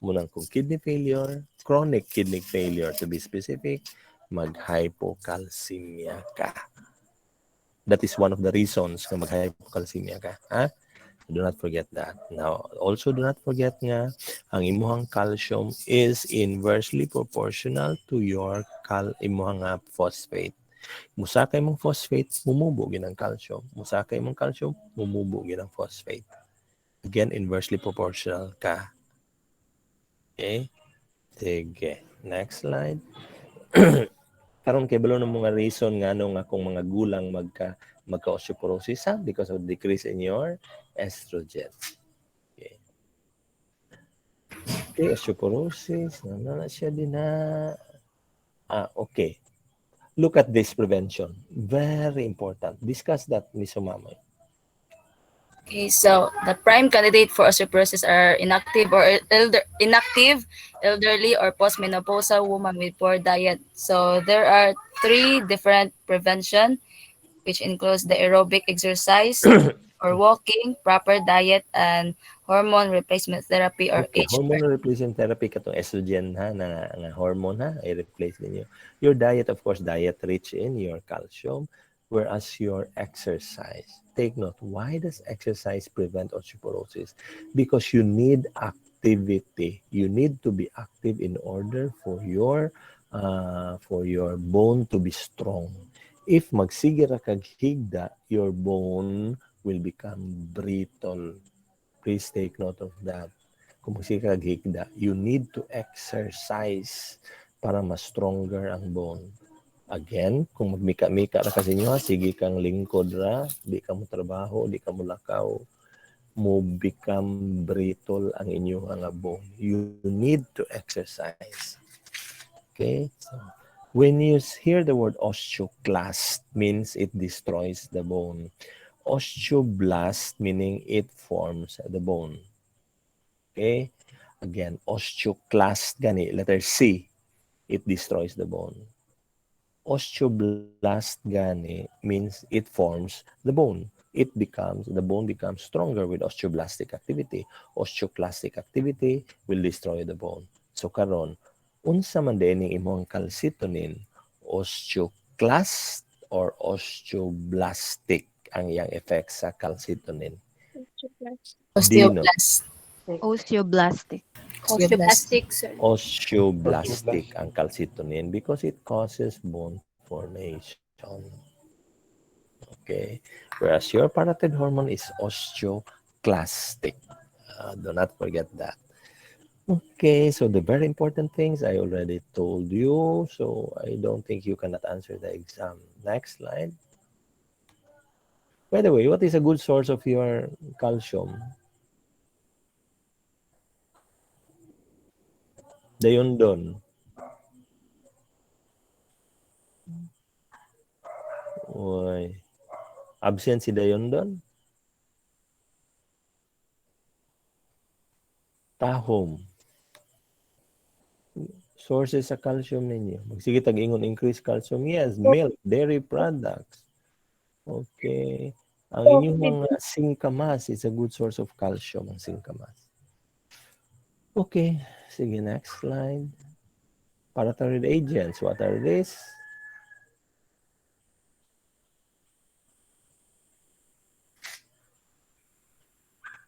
Munang kung kidney failure, chronic kidney failure to be specific, mag-hypocalcemia ka. That is one of the reasons na mag-hypocalcemia ka. Ha? Do not forget that. Now, also do not forget nga, ang imuhang calcium is inversely proportional to your imuhang phosphate. Musakay mong phosphate, mumubo ginang calcium. Musakay mong calcium, mumubo ginang phosphate. Again, inversely proportional ka. Okay? Sige. Next slide. Karon kay balo ng mga reason nga nga kung mga gulang magka-osteoporosis because of decrease in your estrogen. Okay. Okay, osteoporosis. Na siya din na. Okay. Look at this prevention. Very important. Discuss that, Ms. Umamoy. Okay, so the prime candidate for osteoporosis are inactive, elderly, or postmenopausal women with poor diet. So there are three different prevention, which includes the aerobic exercise or walking, proper diet, and hormone replacement therapy or Okay, HR. hormone replacement therapy katong estrogen na hormone i-replace ninyo. Your diet, of course, diet rich in your calcium, whereas your exercise. Take note, why does exercise prevent osteoporosis? Because you need activity. You need to be active in order for your bone to be strong. If magsige ra kag higda, your bone will become brittle. Please take note of that. Kung magsige kag higda, you need to exercise para mas stronger ang bone. Again, kung magmika-mika ra kasi nyo, sige kang lingkod ra, di ka mo trabaho, di ka mo lakaw, mo become brittle ang inyong nga bone. You need to exercise. Okay? So, when you hear the word osteoclast, means it destroys the bone. Osteoblast, meaning it forms the bone. Okay? Again, osteoclast gani, letter C, it destroys the bone. Osteoblast gani means it forms the bone. The bone becomes stronger with osteoblastic activity. Osteoclastic activity will destroy the bone. So karon, unsa man din imong calcitonin, osteoclast or osteoblastic ang iyang effect sa calcitonin? Dino. Osteoblast. Osteoblastic. Osteoblast. sir. Osteoblastic ang calcitonin because it causes bone formation. Okay? Whereas your parathyroid hormone is osteoclastic. Do not forget that. Okay, so the very important things I already told you, so I don't think you cannot answer the exam. Next slide. By the way, what is a good source of your calcium? Dayondon. Oy. Absent si Dayondon? Tahom. Sources sa calcium ninyo. Magsige tag-ingon increase calcium. Yes, milk, dairy products. Okay. Ang inyong mga singkamas is a good source of calcium, ang singkamas. Okay. Sige, next slide. Parathyroid agents. What are these?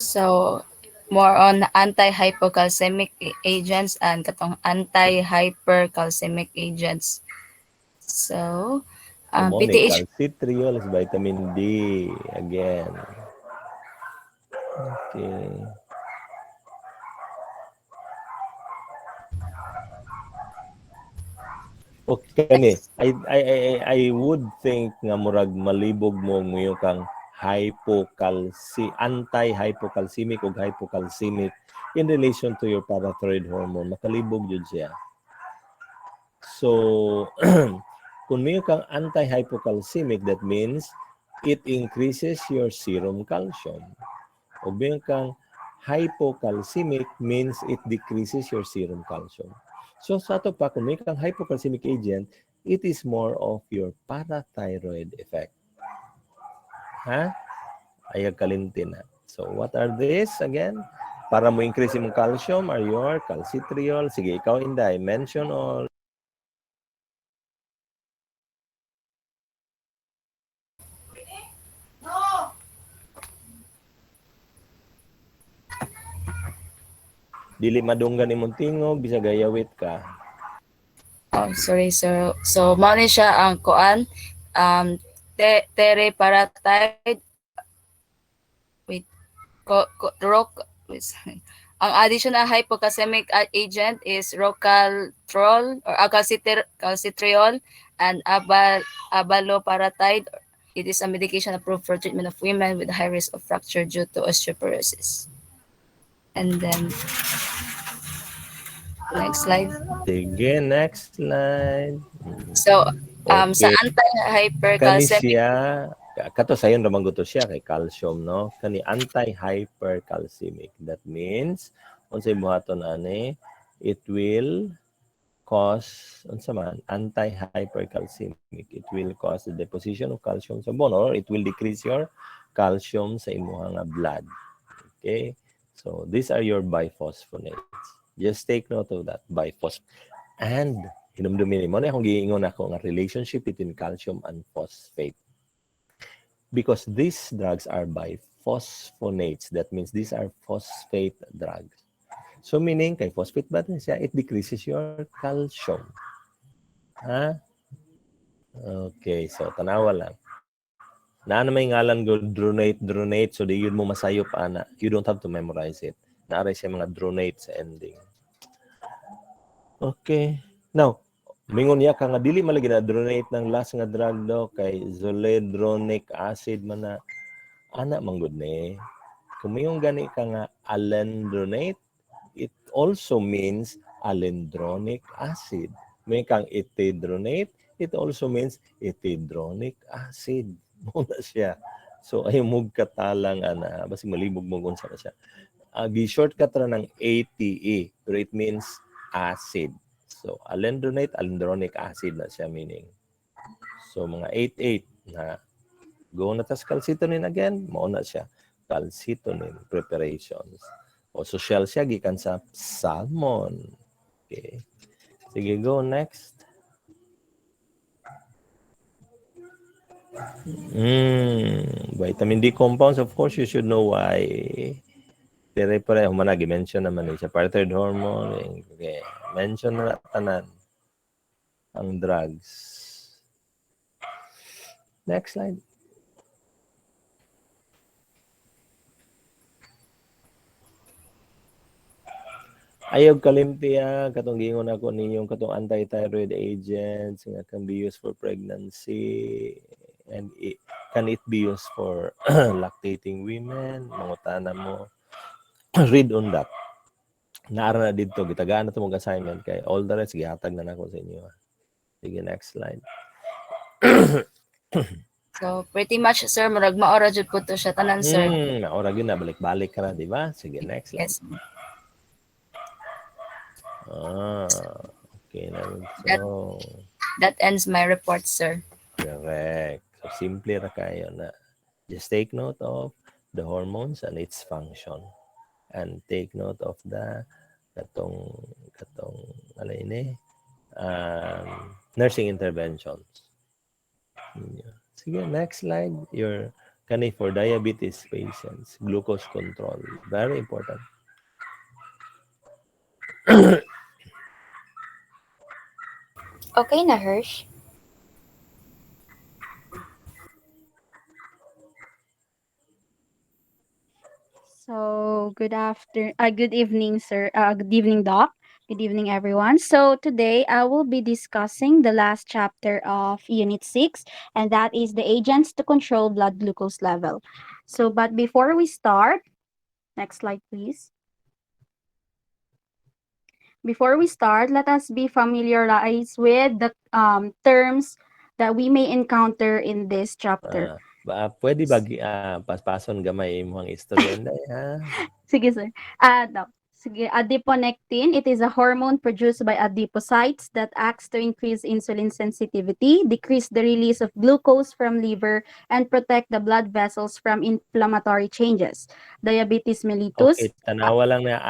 So, more on anti-hypocalcemic agents and katong anti-hypercalcemic agents. So, Hormone, PTH. calcitriol is vitamin D. Again. Okay. O kani, I would think nga murag malibog mo ngayon kang anti-hypocalcemic o hypocalcemic in relation to your parathyroid hormone. Makalibog jud siya. So, kung mayroon kang anti-hypocalcemic, that means it increases your serum calcium. O mayroon kang hypocalcemic means it decreases your serum calcium. So, sa ito pa, kung mayroon kang hypocalcemic agent, it is more of your parathyroid effect. Ha? Ayag kalintin na. So, what are these again? Para mo increase yung calcium are your calcitriol. Sige, ikaw, Inday, mention all. Dili madunggan imong tingog, bisa gayawit ka. Oh, sorry sir. So mao ni siya ang kuan teriparatide wait wait, ang additional hypocalcemic agent is rocaltrol or calcitriol and abaloparatide. It is a medication approved for treatment of women with high risk of fracture due to osteoporosis. And then next slide. Sige, next slide. So sa Okay. Kani anti-hypercalcemic. siya, kato sayon ramang gusto siya kay calcium, no? Kani anti-hypercalcemic. That means, unsay buhaton ani, it will cause, unsa man, anti-hypercalcemic. It will cause the deposition of calcium sa bone or it will decrease your calcium sa imuha nga blood. Okay? So, these are your biphosphonates. Just take note of that, biphosphonate. And, hinumdumin mo na akong giingon ako nga relationship between calcium and phosphate. Because these drugs are biphosphonates. That means these are phosphate drugs. So, meaning, kay phosphate ba siya, it decreases your calcium. Ha? Okay, so tanawa lang. Na may ngalan go dronate, so di yun mo masayop ana. You don't have to memorize it. Naaray siya mga dronate sa ending. Okay. Now, mingon niya ka nga dili malagi na dronate ng last nga drug daw kay zoledronic acid man na ana manggod ni. Kung mayong gani ka nga alendronate, it also means alendronic acid. May kang etidronate, it also means etidronic acid. Muna siya. So, ay mug katalang ana, basi malibog mo kung saan siya. Gi-shortcut ra ng ATE, pero it means acid. So, alendronate, alendronic acid na siya meaning. So, mga 8-8 na go na tas calcitonin again, mauna siya. Calcitonin preparations. O social siya, gikan sa salmon. Okay. Sige, go next. Vitamin D compounds, of course, you should know why. Pero pareho man mention naman siya. Parathyroid hormone. Okay. Mention na tanan ang drugs. Next slide. Ayaw kalimpiya, katong gingon ako ninyong katong anti-thyroid agents nga can be used for pregnancy and can it be used for lactating women? Mangutana mo. Read on that. Naara na dito, gitagaan na ito mong assignment kay all the rest, gihatag na nako sa inyo. Sige, next slide. So pretty much sir murag maora jud po to siya tanan sir. Naora yun na, balik-balik ka na, di ba? Sige, next slide. Yes. Okay na. That, So, that ends my report sir. correct. So, simple ra kayo na. Just take note of the hormones and its function. And take note of the katong ano ini nursing interventions. Sige, next slide. Your kani for diabetes patients, glucose control. Very important. Okay na, Hirsch? So, good evening, sir. Good evening, Doc. Good evening, everyone. So, today I will be discussing the last chapter of Unit 6, and that is the agents to control blood glucose level. So, but before we start, next slide, please. Before we start, let us be familiarized with the terms that we may encounter in this chapter. Pwede ba paspason gamay imong istorya inday ha? Sige, sir. No. Sige, adiponectin, it is a hormone produced by adipocytes that acts to increase insulin sensitivity, decrease the release of glucose from liver, and protect the blood vessels from inflammatory changes. Diabetes Okay, mellitus, tanawa lang na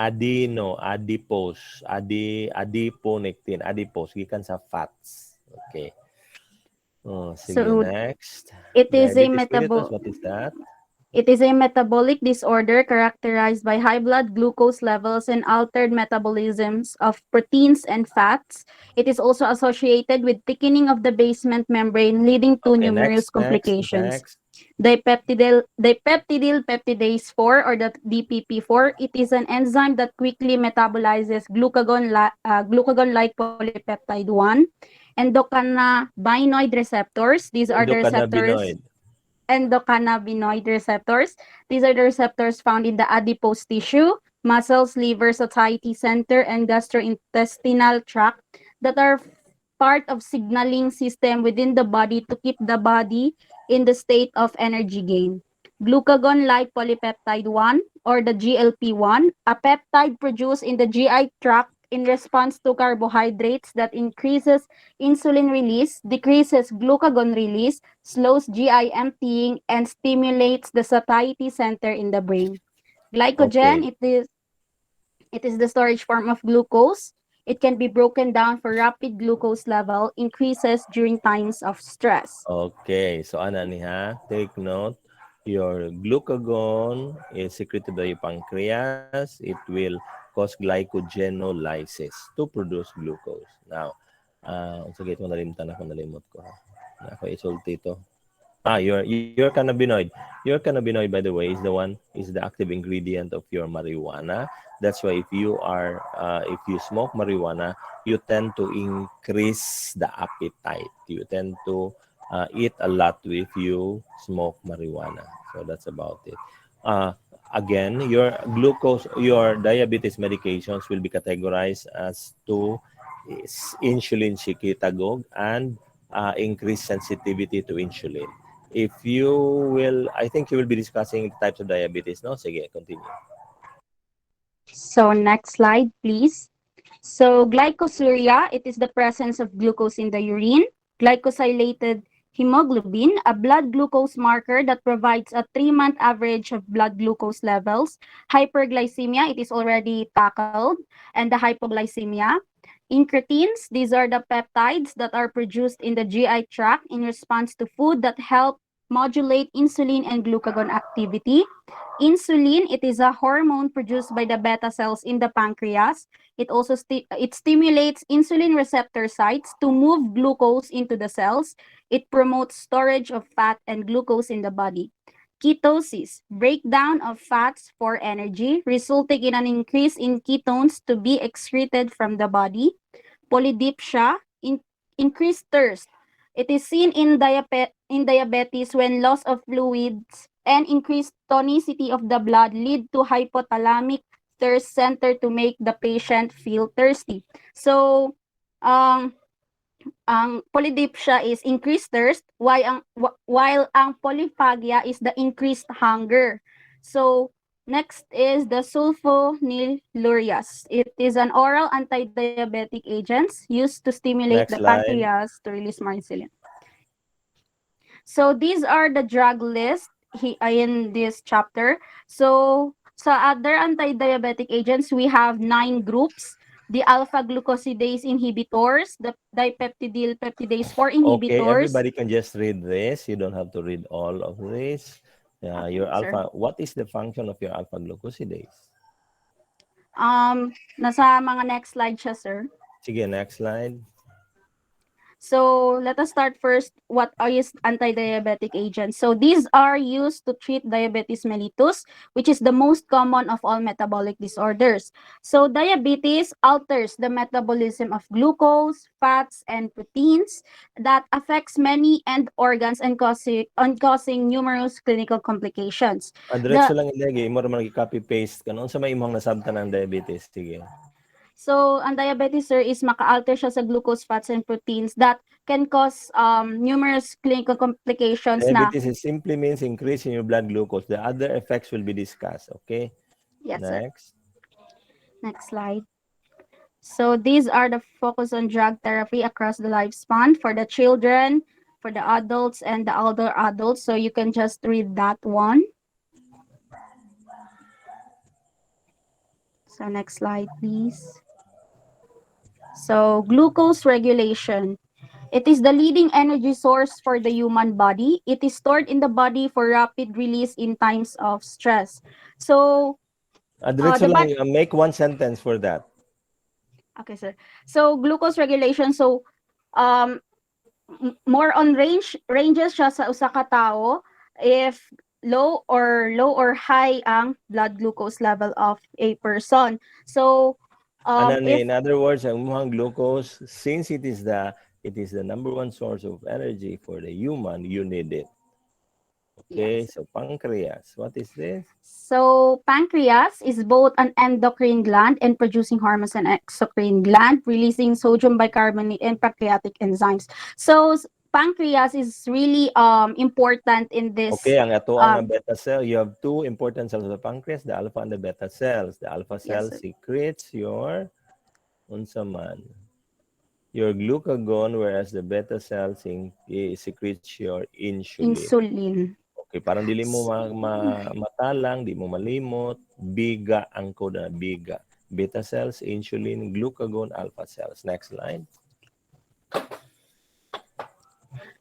adiponectin, adipose gikan sa fats. Okay. Oh, sige, so next. it is a Diabetes mellitus, metabol what is that? It is a metabolic disorder characterized by high blood glucose levels and altered metabolisms of proteins and fats. It is also associated with thickening of the basement membrane, leading to Okay, numerous complications. next. Dipeptidyl peptidase 4 or the DPP4, it is an enzyme that quickly metabolizes glucagon-like polypeptide 1. Endocannabinoid receptors, these are the receptors Endocannabinoid. endocannabinoid receptors. These are the receptors found in the adipose tissue, muscles, liver, satiety center, and gastrointestinal tract that are part of signaling system within the body to keep the body in the state of energy gain. Glucagon-like polypeptide 1 or the GLP-1, a peptide produced in the GI tract in response to carbohydrates that increases insulin release, decreases glucagon release, slows GI emptying, and stimulates the satiety center in the brain. Okay. Glycogen, it is the storage form of glucose. It can be broken down for rapid glucose level increases during times of stress. Okay, so ana ni ha, take note. Your glucagon is secreted by your pancreas. It will cause glycogenolysis to produce glucose. Now, sige, ito nalimtan ako, nalimot ko ha. Ako isulti ito. Your cannabinoid. Your cannabinoid, by the way, is the active ingredient of your marijuana. That's why if you smoke marijuana, you tend to increase the appetite. You tend to eat a lot if you smoke marijuana. So that's about it. Uh, Again, your diabetes medications will be categorized as to insulin sikitagog and increased sensitivity to insulin. If you will, I think you will be discussing types of diabetes, no? Sige, continue. So next slide, please. So glycosuria, it is the presence of glucose in the urine. Glycosylated hemoglobin, a blood glucose marker that provides a 3-month average of blood glucose levels. Hyperglycemia, it is already tackled, and the hypoglycemia. Incretins, these are the peptides that are produced in the GI tract in response to food that help modulate insulin and glucagon activity. Insulin, it is a hormone produced by the beta cells in the pancreas. It stimulates insulin receptor sites to move glucose into the cells. It promotes storage of fat and glucose in the body. Ketosis, breakdown of fats for energy, resulting in an increase in ketones to be excreted from the body. Polydipsia, increased thirst. It is seen in diabetes when loss of fluids and increased tonicity of the blood lead to hypothalamic thirst center to make the patient feel thirsty. So, um, ang polydipsia is increased thirst, while ang polyphagia is the increased hunger. So, next is the sulfonylureas. It is an oral anti-diabetic agent used to stimulate the Next slide. pancreas to release more insulin. So, these are the drug list in this chapter. So, sa other anti-diabetic agents, we have 9 groups. The alpha glucosidase inhibitors, the dipeptidyl peptidase 4 Okay, inhibitors. everybody can just read this. You don't have to read all of this. Okay, Your sir. alpha, what is the function of your alpha glucosidase? Nasa mga next slide siya, sir. Sige, next slide. So let us start first. What is anti-diabetic agents? So these are used to treat diabetes mellitus, which is the most common of all metabolic disorders. So diabetes alters the metabolism of glucose, fats, and proteins that affects many end organs and causing numerous clinical complications. Diretso The lang ilagay, imo ra man copy paste kanon sa may imong nasabtan ng diabetes. Sige. So, ang diabetes, sir, is maka-alter siya sa glucose, fats, and proteins that can cause numerous clinical complications na, Diabetes is simply means increase in your blood glucose. The other effects will be discussed. Okay. yes, sir. Next. Next slide. So, these are the focus on drug therapy across the lifespan for the children, for the adults, and the older adults. So, you can just read that one. So, next slide, please. So, glucose regulation. It is the leading energy source for the human body. It is stored in the body for rapid release in times of stress. So, Diretso the lang, body, make one sentence for that. okay, sir. So, glucose regulation. So, um, more on ranges siya sa usa ka tawo if low or high ang blood glucose level of a person. So, if In other words, ang imong glucose, since it is the number one source of energy for the human, you need it. Okay, yes. so pancreas. What is this? So, pancreas is both an endocrine gland and producing hormones and exocrine gland, releasing sodium bicarbonate and pancreatic enzymes. So, pancreas is really important in this. Okay, ang ato ang Um, beta cell, you have two important cells of the pancreas, the alpha and the beta cells. The alpha yes, cell sir. secretes your unsa man, your glucagon, whereas the beta cell secretes your insulin. Insulin. Okay, parang dili mo matalang, di mo malimot, biga ang code na biga. Beta cells, insulin, glucagon, alpha cells. Next slide.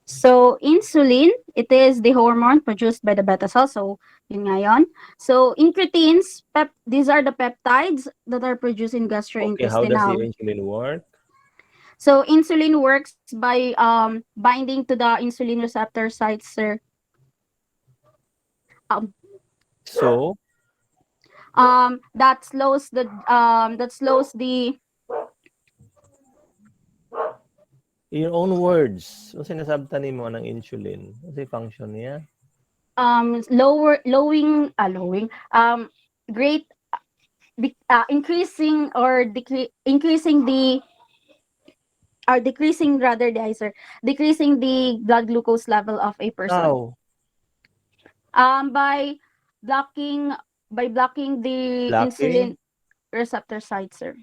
So, insulin, it is the hormone produced by the beta cell. So, yun nga yun. So, incretins, these are the peptides that are produced in Okay, how does the gastrointestinal. insulin work? So, insulin works by binding to the insulin receptor sites, sir. Um, So, that slows the in your own words, ano sinasabtan mo ng insulin? Ano yung function niya? lowing great increasing or increasing the or decreasing rather the sir decreasing the blood glucose level of a person How? by blocking the Blocking? insulin receptor site, sir.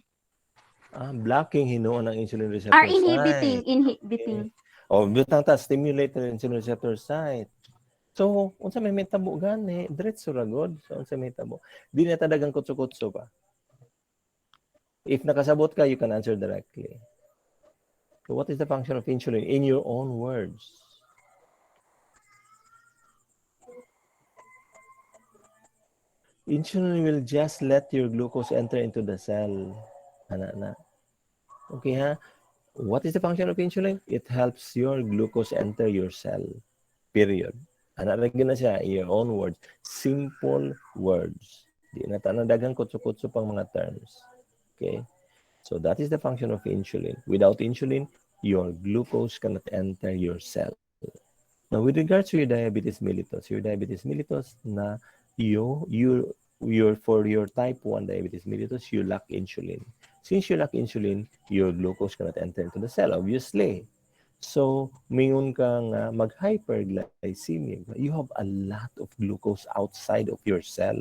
Blocking hinuon ng insulin Are receptor inhibiting site. inhibiting O, butang ta, stimulate ng insulin receptor site. So, unsa may metabo gani, diretso ra god. So, unsa may tabo. Di na tadagang kutso-kutso pa. If nakasabot ka, you can answer directly. So, what is the function of insulin in your own words? Insulin will just let your glucose enter into the cell. Na. Okay ha? What is the function of insulin? It helps your glucose enter your cell. Period. Lagi na siya, in your own words. Simple words. Di na dagang kutso-kutso pang mga terms. Okay? So that is the function of insulin. Without insulin, your glucose cannot enter your cell. Now, with regards to your diabetes mellitus na for your type 1 diabetes mellitus, you lack insulin. Since you lack insulin, your glucose cannot enter into the cell, obviously. So, mingon ka nga mag-hyperglycemia. You have a lot of glucose outside of your cell.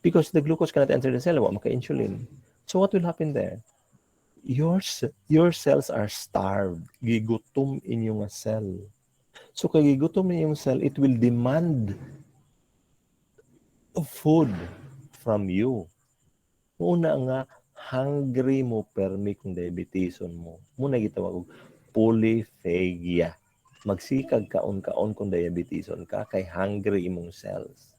Because the glucose cannot enter the cell, wa maka-insulin. So, what will happen there? Your cells are starved. Gigutom inyong cell. So, kay gigutom inyong cell, it will demand food from you. Una nga, hungry mo permi kung diabeteson mo. Muna gitawag og polyphagia. Magsikag kaon-kaon kung diabeteson ka kay hungry imong cells.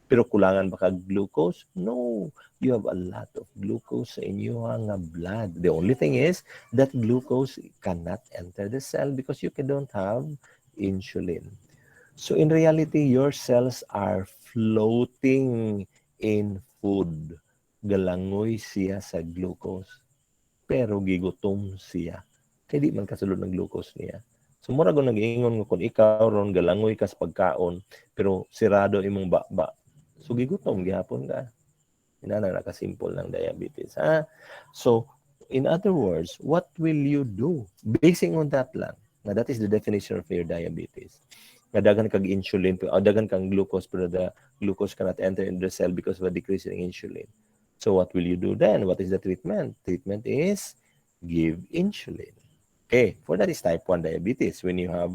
Pero kulangan ba kag glucose? No. You have a lot of glucose sa inyong blood. The only thing is that glucose cannot enter the cell because you don't have insulin. So in reality, your cells are floating in food. Galangoy siya sa glucose. Pero gigutom siya. Kaya di man kasulod ng glucose niya. So mura ko nag-ingon nga kung ikaw ron galangoy ka sa pagkaon pero sirado imong bakba. So gigutom gihapon ka. Inana nakasimple ng diabetes. So in other words, what will you do? Basing on that lang. Now that is the definition of your diabetes. Nga daghan kag insulin, daghan kang glucose pero the glucose cannot enter in the cell because of a decrease in insulin. So what will you do then? What is the treatment? Treatment is give insulin. Okay, for that is type 1 diabetes when you have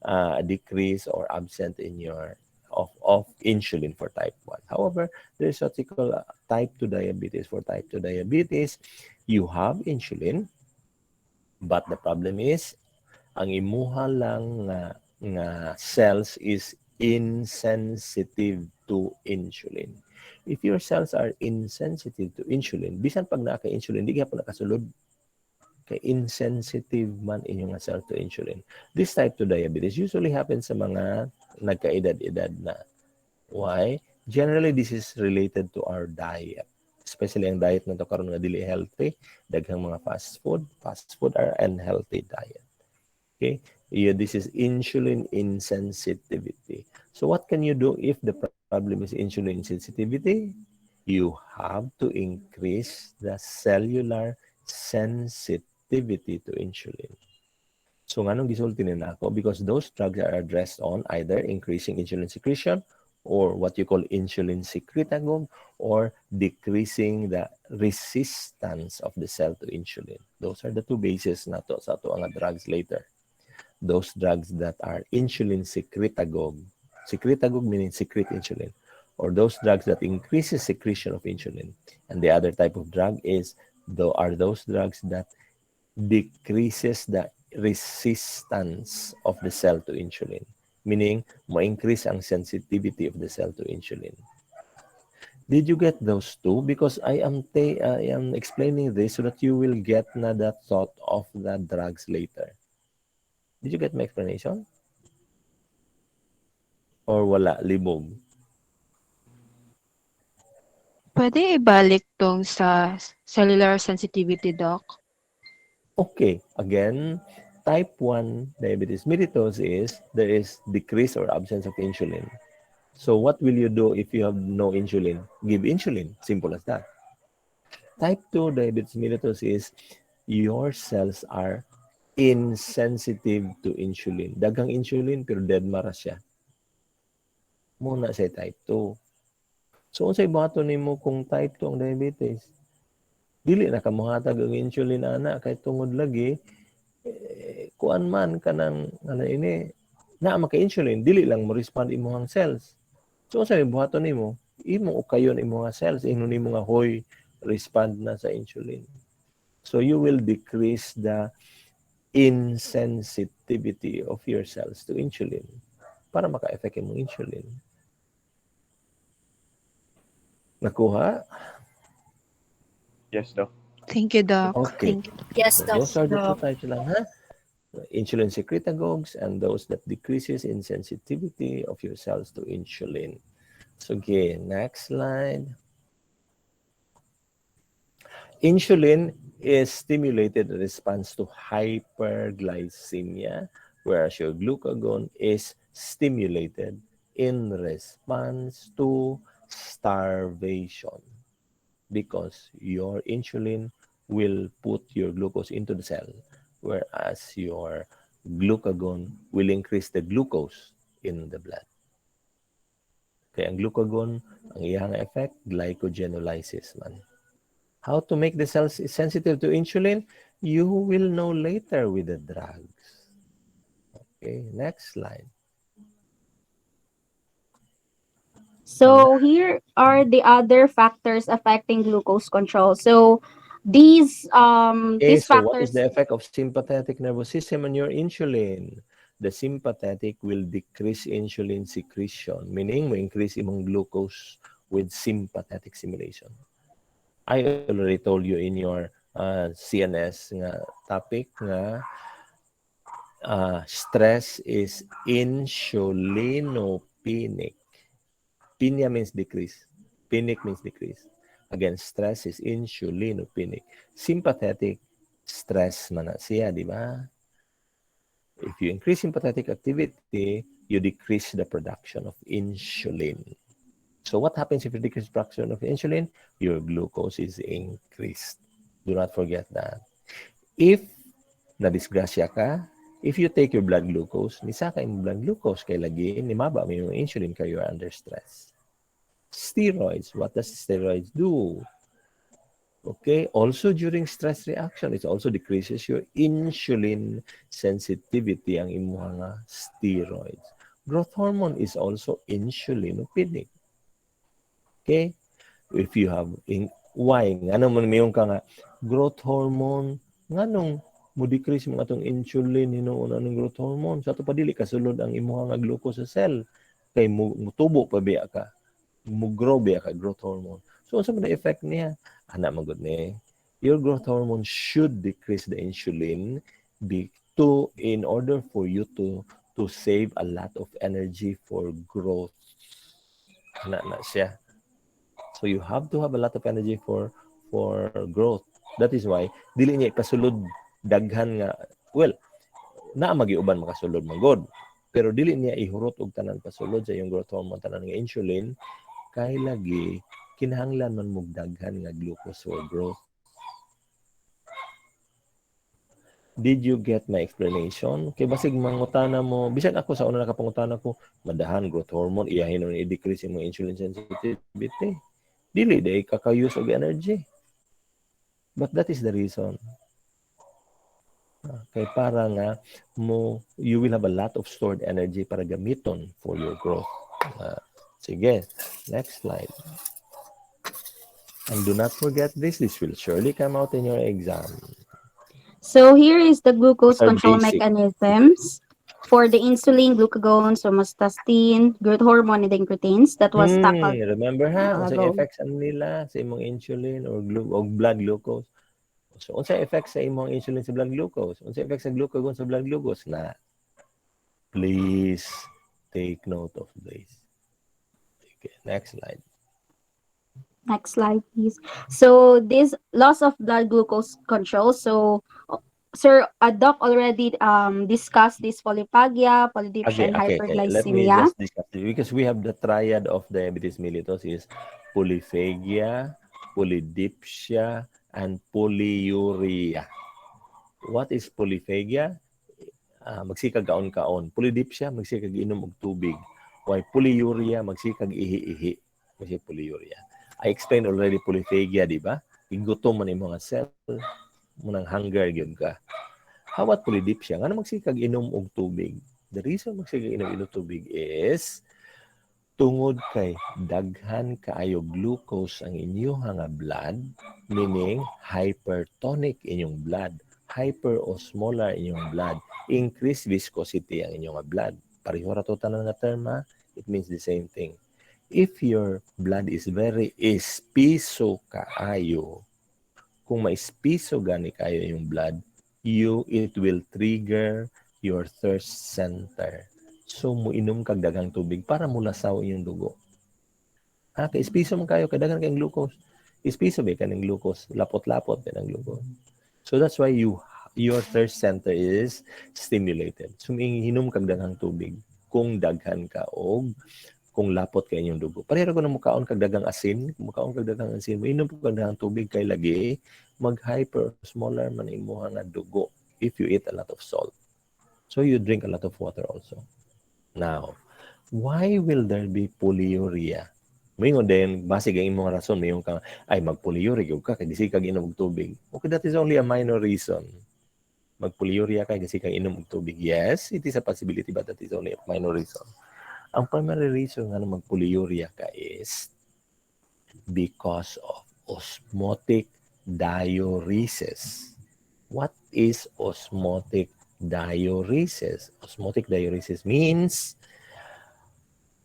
a decrease or absent in your of insulin for type 1. However, there is what we call type 2 diabetes. For type 2 diabetes, you have insulin, but the problem is ang imuha lang nga cells is insensitive to insulin. If your cells are insensitive to insulin, bisan pag naka-insulin, di gyapon nakasulod kay insensitive man inyong cell to insulin. This type 2 diabetes usually happens sa mga nagkaedad-edad na. Why? Generally, this is related to our diet. Especially ang diet na to karon nga dili healthy, daghang mga fast food. Fast food are unhealthy diet. Okay? Yeah, this is insulin insensitivity. So what can you do if the problem is insulin insensitivity? You have to increase the cellular sensitivity to insulin. So nganong gisulti nila ako? Because those drugs are addressed on either increasing insulin secretion or what you call insulin secretagogue or decreasing the resistance of the cell to insulin. Those are the two bases na to sa ato ang drugs later. Those drugs that are insulin secretagogue. Secretagogue meaning secrete insulin. Or those drugs that increases secretion of insulin. And the other type of drug are those drugs that decreases the resistance of the cell to insulin. Meaning, ma-increase ang sensitivity of the cell to insulin. Did you get those two? Because I am explaining this so that you will get na the thought of the drugs later. Did you get my explanation? Or wala, libog? Pwede ibalik tong sa cellular sensitivity, Doc? Okay, again, type 1 diabetes mellitus is there is decrease or absence of insulin. So what will you do if you have no insulin? Give insulin. Simple as that. Type 2 diabetes mellitus is your cells are insensitive to insulin. Daghang insulin pero dead mara siya. Muna sa type 2. So unsay bato nimo kung type 2 ang diabetes? Dili na kamuhatag ang insulin ana kay tungod lagi kuan man kanang ini na maka insulin dili lang mo respond imong cells. So unsay buhaton nimo? Imo ukayon imong cells ingon nimo nga hoy respond na sa insulin. So you will decrease the insensitivity of your cells to insulin para maka-effect imong insulin. Nakuha? Yes, Doc. Thank you, Doc. Okay. Thank you. Yes, So Doc. those are the two types lang, ha? Insulin secretagogues and those that decreases insensitivity of your cells to insulin. So again, next slide. Insulin is stimulated in response to hyperglycemia, whereas your glucagon is stimulated in response to starvation because your insulin will put your glucose into the cell, whereas your glucagon will increase the glucose in the blood. Kaya ang glucagon, ang iyang effect, glycogenolysis man. How to make the cells sensitive to insulin? You will know later with the drugs. Okay, next slide. So here are the other factors affecting glucose control. So Okay, these so what is factors. the effect of sympathetic nervous system on your insulin? the sympathetic will decrease insulin secretion, meaning mo increase imong glucose with sympathetic stimulation. I already told you in your CNS nga topic nga stress is insulinopenic. Pinia means decrease. Penic means decrease. Again, stress is insulinopenic. Sympathetic stress man na siya, di ba? If you increase sympathetic activity, you decrease the production of insulin. So what happens if you decrease production of insulin? Your glucose is increased. Do not forget that. If nadisgrasya ka, if you take your blood glucose, nisaka yung blood glucose kay lagi, nimaba mo yung insulin kay you're under stress. Steroids, what does steroids do? Okay, also during stress reaction, it also decreases your insulin sensitivity ang imuha nga steroids. Growth hormone is also insulinopenic. Okay? If you have, why? Nga naman mayroon ka nga, growth hormone, nga nung mo decrease mo atong insulin, hinuon anong growth hormone, sa ito pa dili kasulod ang imuha nga glucose sa cell. Kay mutubo pa biya ka. Mugrow biya ka, growth hormone. So, ano sa effect niya? Anak magod ni, your growth hormone should decrease the insulin in order for you to save a lot of energy for growth. Anak na siya. So you have to have a lot of energy for growth. That is why dili niya ipasulod daghan nga, well, naa magiuban makasulod man god. Pero dili niya ihurot og tanan pasulod sa iyong growth hormone tanan nga insulin kay lagi kinahanglan man mog daghan nga glucose for growth. Did you get my explanation? Kay basig mangutana mo, bisan ako sa una nakapangutana ko, madahan growth hormone, iyahin mo i-decrease mo insulin sensitivity. Dili day kaka-use of energy. But that is the reason. Kay para nga you will have a lot of stored energy para gamiton for your growth. Sige, next slide. And do not forget this will surely come out in your exam. So here is the glucose These are control basic. mechanisms for the insulin, glucagon, somatostatin, growth hormone, and incretins that was tackled Remember a while unsa ago. effects ang nila sa imong insulin or blood glucose? So unsa effects sa imong insulin sa blood glucose? Unsa effects sa glucagon sa blood glucose? Na please take note of this. Okay, next slide. Next slide, please. So this loss of blood glucose control. So, Sir Doc already discussed this polyphagia, polydipsia, and Okay. Let me hyperglycemia. just discuss it because we have the triad of diabetes mellitus is polyphagia, polydipsia, and polyuria. What is polyphagia? Magsikag kaon-kaon. Polydipsia, magsikag inom og tubig. Why polyuria, magsikag ihi-ihi. Kasi polyuria. I explained already polyphagia, di ba? Igutom man yung mga cell, munang hunger gyud ka. How about polydipsia? Nga magsikag inom og tubig. The reason magsikag inom og tubig is tungod kay daghan kaayo glucose ang inyong nga blood, meaning hypertonic inyong blood, hyperosmolar inyong blood, increased viscosity ang inyong blood. Pareho ra to tanan nga term ha? It means the same thing. If your blood is very espiso kaayo, kung maispiso gani kayo yung blood, it will trigger your thirst center. So, muinom kag daghang tubig para mulasaw yung dugo. Kay espiso man kayo, kay daghang kayong glucose. Espiso ba ka ng glucose? Lapot-lapot ba ng glucose? So, that's why your thirst center is stimulated. So, hinom kag daghang tubig kung daghan ka og kung lapot kay inyong dugo. Pareho ko na mukaon kag daghang asin, mukaon kag daghang asin, inom kag daghang tubig kay lagi mag-hyperosmolar man imuha nga dugo if you eat a lot of salt. So you drink a lot of water also. Now, why will there be polyuria? Mayroon din, basig ang imong rason, mayroon ka, ay mag-polyuric ka, kaya kasi kag inom og tubig. Okay, that is only a minor reason. Mag-polyuria ka, kasi kag inom og tubig. Yes, it is a possibility, but that is only a minor reason. Ang primary reason nga mag-polyuria ka is because of osmotic diuresis. What is osmotic diuresis. Osmotic diuresis means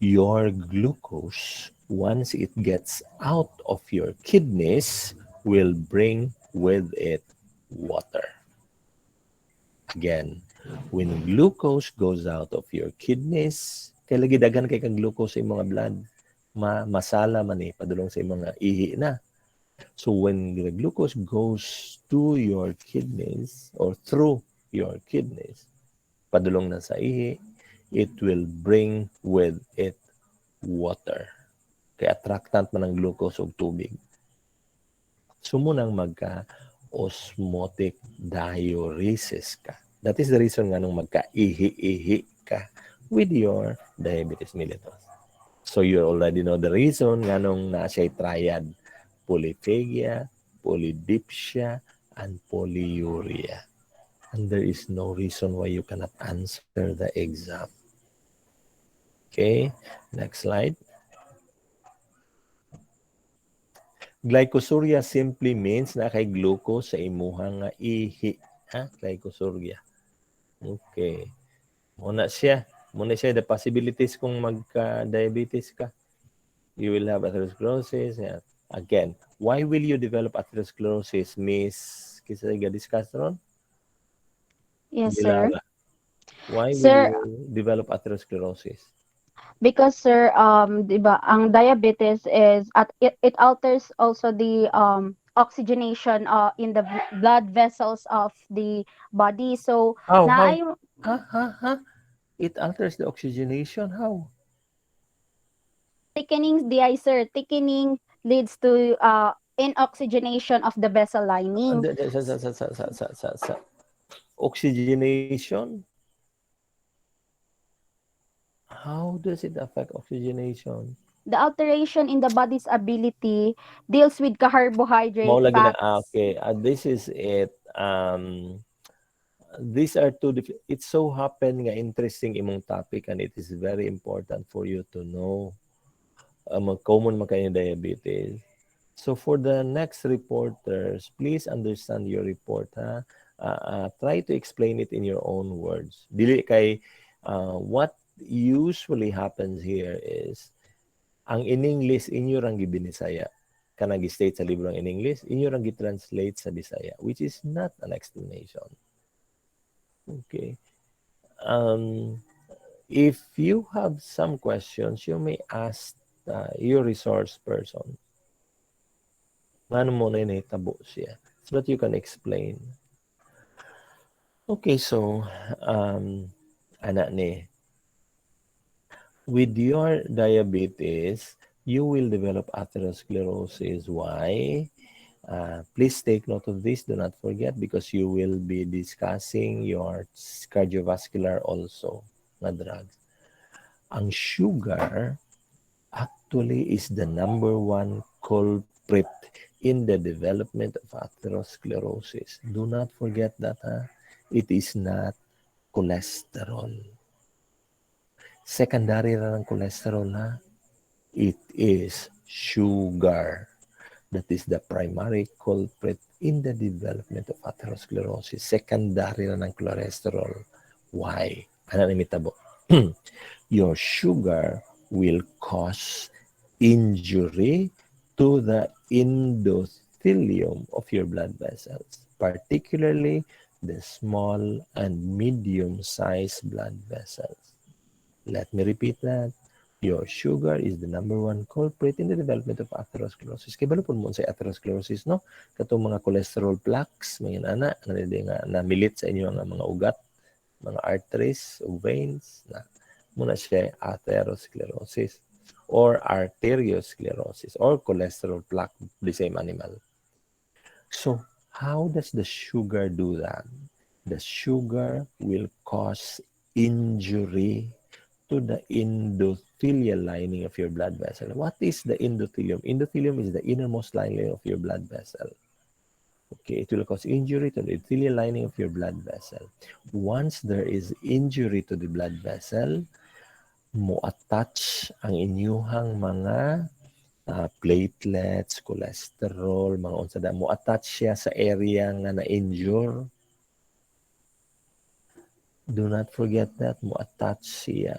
your glucose, once it gets out of your kidneys, will bring with it water. Again, when glucose goes out of your kidneys, kay lagi daghan kay kang glucose sa imong mga blood, masala man padulong sa imong mga ihi na. So when the glucose goes to your kidneys or through your kidneys, padulong na sa ihi, it will bring with it water. Kaya attractant man ang glucose o tubig. Sumunang magka-osmotic diuresis ka. That is the reason nga nung magka-ihi-ihi ka with your diabetes mellitus. So you already know the reason nga nung na siya triad. Polyphagia, polydipsia, and polyuria. And there is no reason why you cannot answer the exam. Okay, next slide. Glycosuria simply means na kay glucose sa imuhang nga ihi. Ha? Glycosuria. Okay. Muna siya the possibilities kung magka-diabetes ka. You will have atherosclerosis. Yeah. Again, why will you develop atherosclerosis, Miss Kisay-discuss ron? Yes, sir. Dilara. Why will Sir, you develop atherosclerosis? because sir, 'di ba, ang diabetes is it alters also the oxygenation in the blood vessels of the body. So How? na How? ay Huh? It alters the oxygenation? How? thickening di ay sir, thickening leads to inoxygenation of the vessel lining. Sa oxygenation? How does it affect oxygenation? The alteration in the body's ability deals with carbohydrate, Maulagi na, fats. okay. This is it. These are two different. It so happen nga interesting imong topic and it is very important for you to know. Common man kayo diabetes. So for the next reporters, please understand your report. Ha? Try to explain it in your own words. Dili kay what usually happens here is ang in English inyo rang gibinisaya. Kanang gi-state sa libro in English, inyo rang gi-translate sa Bisaya, which is not an explanation. Okay. If you have some questions, you may ask your resource person. Ngano mo na inahitabo siya so that you can explain. Okay, so anak ni, with your diabetes, you will develop atherosclerosis. Why? Please take note of this. Do not forget because you will be discussing your cardiovascular also na drugs. Ang sugar actually is the number one culprit in the development of atherosclerosis. Do not forget that. It is not cholesterol. Secondary na ng cholesterol. It is sugar. That is the primary culprit in the development of atherosclerosis. Secondary na ng cholesterol. Why? Ano na mitabo? Your sugar will cause injury to the endothelium of your blood vessels, particularly the small and medium-sized blood vessels. Let me repeat that. Your sugar is the number one culprit in the development of atherosclerosis. Kaya balo po mo sa atherosclerosis, no? Katong mga cholesterol plaques, mga ana, nga namilit sa inyo ang mga ugat, mga arteries o veins, na muna siya atherosclerosis or arteriosclerosis or cholesterol plaque, the same animal. So, how does the sugar do that? The sugar will cause injury to the endothelial lining of your blood vessel. What is the endothelium? Endothelium is the innermost lining of your blood vessel. Okay, it will cause injury to the endothelial lining of your blood vessel. Once there is injury to the blood vessel, mo-attach ang inyuhang mga platelets, cholesterol, mga unsada, mo-attach siya sa area nga na-injure. Do not forget that mo attach siya.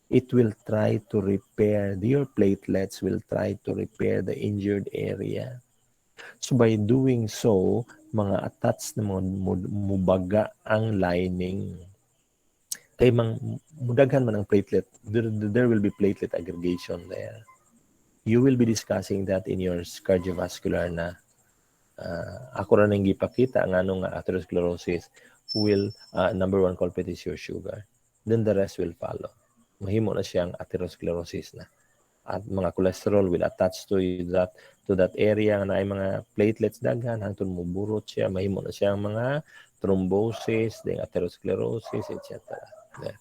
It will try to repair, your platelets will try to repair the injured area. So by doing so, mga attach na mga mubaga ang lining. Kay mudaghan man ang platelet, there will be platelet aggregation there. You will be discussing that in your cardiovascular na ako ra nang gipakita ang ano nga atherosclerosis will number one culprit is your sugar. Then the rest will follow. Mahimo na siyang atherosclerosis na. At mga cholesterol will attach to that area na ay mga platelets daghan hangtod muburot siya, mahimo na siyang mga thrombosis, ding atherosclerosis, etc. Yeah.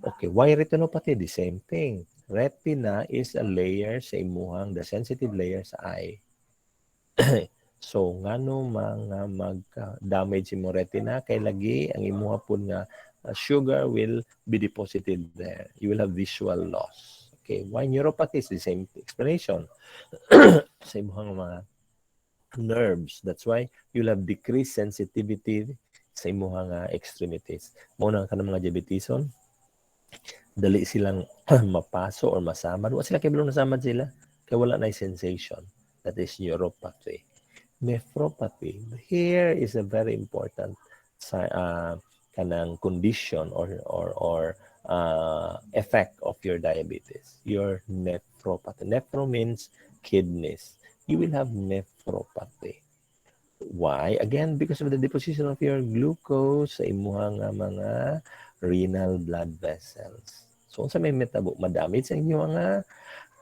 Okay, why retinopathy? The same thing. Retina is a layer sa imuhang, the sensitive layer sa eye. So, ngano mga mag-damage mo retina, kay lagi ang imuha po nga sugar will be deposited there. You will have visual loss. Okay, why neuropathy is the same explanation. Sa imuhang mga nerves. That's why you'll have decreased sensitivity sa imuhang extremities. Muna ka ng mga diabetison, dali silang mapaso or masamad. Wala sila kay nasamad sila. Kaya wala na sensation. That is neuropathy. Nephropathy. Here is a very important kanang condition or effect of your diabetes. Your nephropathy. Nephro means kidneys. You will have nephropathy. Why? Again, because of the deposition of your glucose sa imuhang mga renal blood vessels. So, unsa may madamage sa inyong mga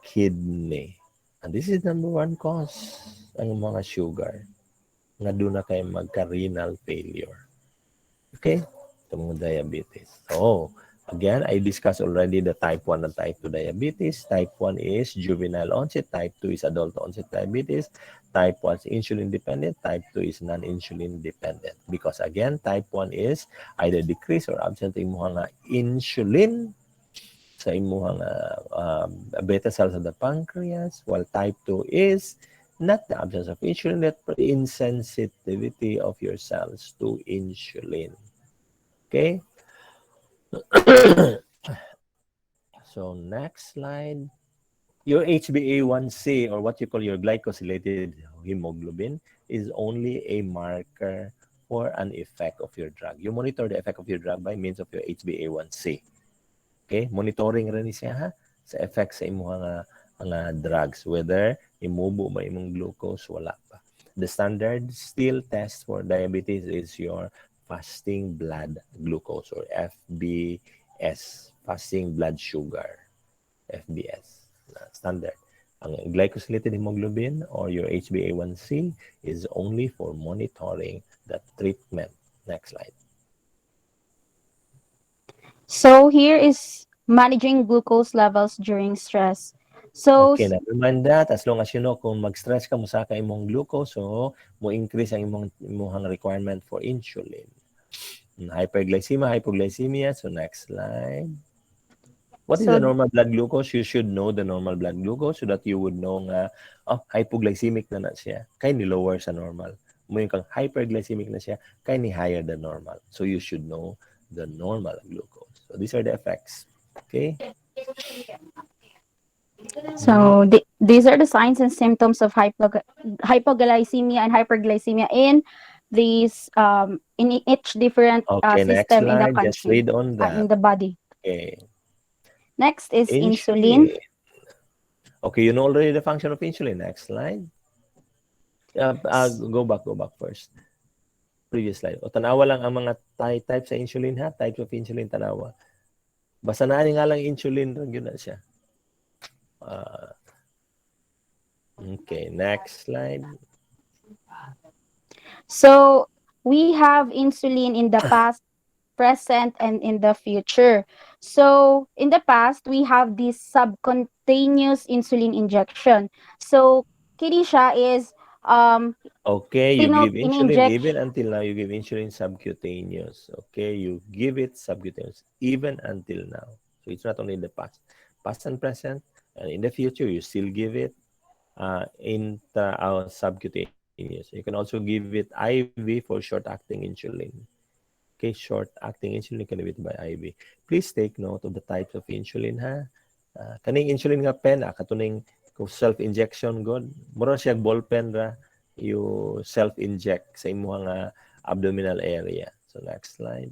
kidney. And this is number one cause ang mga sugar nga doon na kayo magka-renal failure. Okay? Ito mga diabetes. So, again, I discussed already the type 1 and type 2 diabetes. Type 1 is juvenile onset. Type 2 is adult onset diabetes. Type 1 is insulin dependent. Type 2 is non-insulin dependent. Because again, type 1 is either decrease or absent yung mga insulin sa imuhang beta cells of the pancreas, while type 2 is not the absence of insulin, but the insensitivity of your cells to insulin. Okay? So, next slide. Your HbA1c, or what you call your glycosylated hemoglobin, is only a marker for an effect of your drug. You monitor the effect of your drug by means of your HbA1c. Okay, monitoring rin siya ha sa effect sa imong nga drugs, whether imubo ba imong glucose, wala pa. The standard still test for diabetes is your fasting blood glucose or FBS, fasting blood sugar, FBS, standard. Ang glycosylated hemoglobin or your HbA1c is only for monitoring the treatment. Next slide. So here is managing glucose levels during stress. So Okay, never mind that. As long as you know kung mag-stress ka, musaka imong glucose, so mo increase ang imong requirement for insulin. Hyperglycemia, hypoglycemia. So next slide. What is the so normal blood glucose? You should know the normal blood glucose so that you would know nga, hypoglycemic na siya. Kaya ni lower sa normal. Mo yung kang hyperglycemic na siya, kaya ni higher than normal. So you should know the normal glucose. So these are the effects. Okay? so these are the signs and symptoms of hypoglycemia and hyperglycemia in these in each different Okay, next system in the slide. Just country read on that. in the body. Okay. Next is insulin. Insulin. Okay, you know already the function of insulin. Next slide. Go back first. Previous slide. O tanawa lang ang mga type sa insulin ha. Types of insulin tanawa. Basta na nga lang insulin rin yun na siya. Okay, next slide. So we have insulin in the past, present, and in the future. So in the past, we have this subcutaneous insulin injection. So kini siya is Okay, you give insulin in-inject. even until now. You give insulin subcutaneous. Okay, you give it subcutaneous even until now. So it's not only in the past and present, and in the future you still give it subcutaneous. You can also give it IV for short-acting insulin. Okay, Okay, short-acting insulin can be by IV. Please take note of the types of insulin, ha? Kaning insulin nga pen, katuning kung self-injection god, mura siya ball pen ra, you self-inject sa imong abdominal area. So next slide.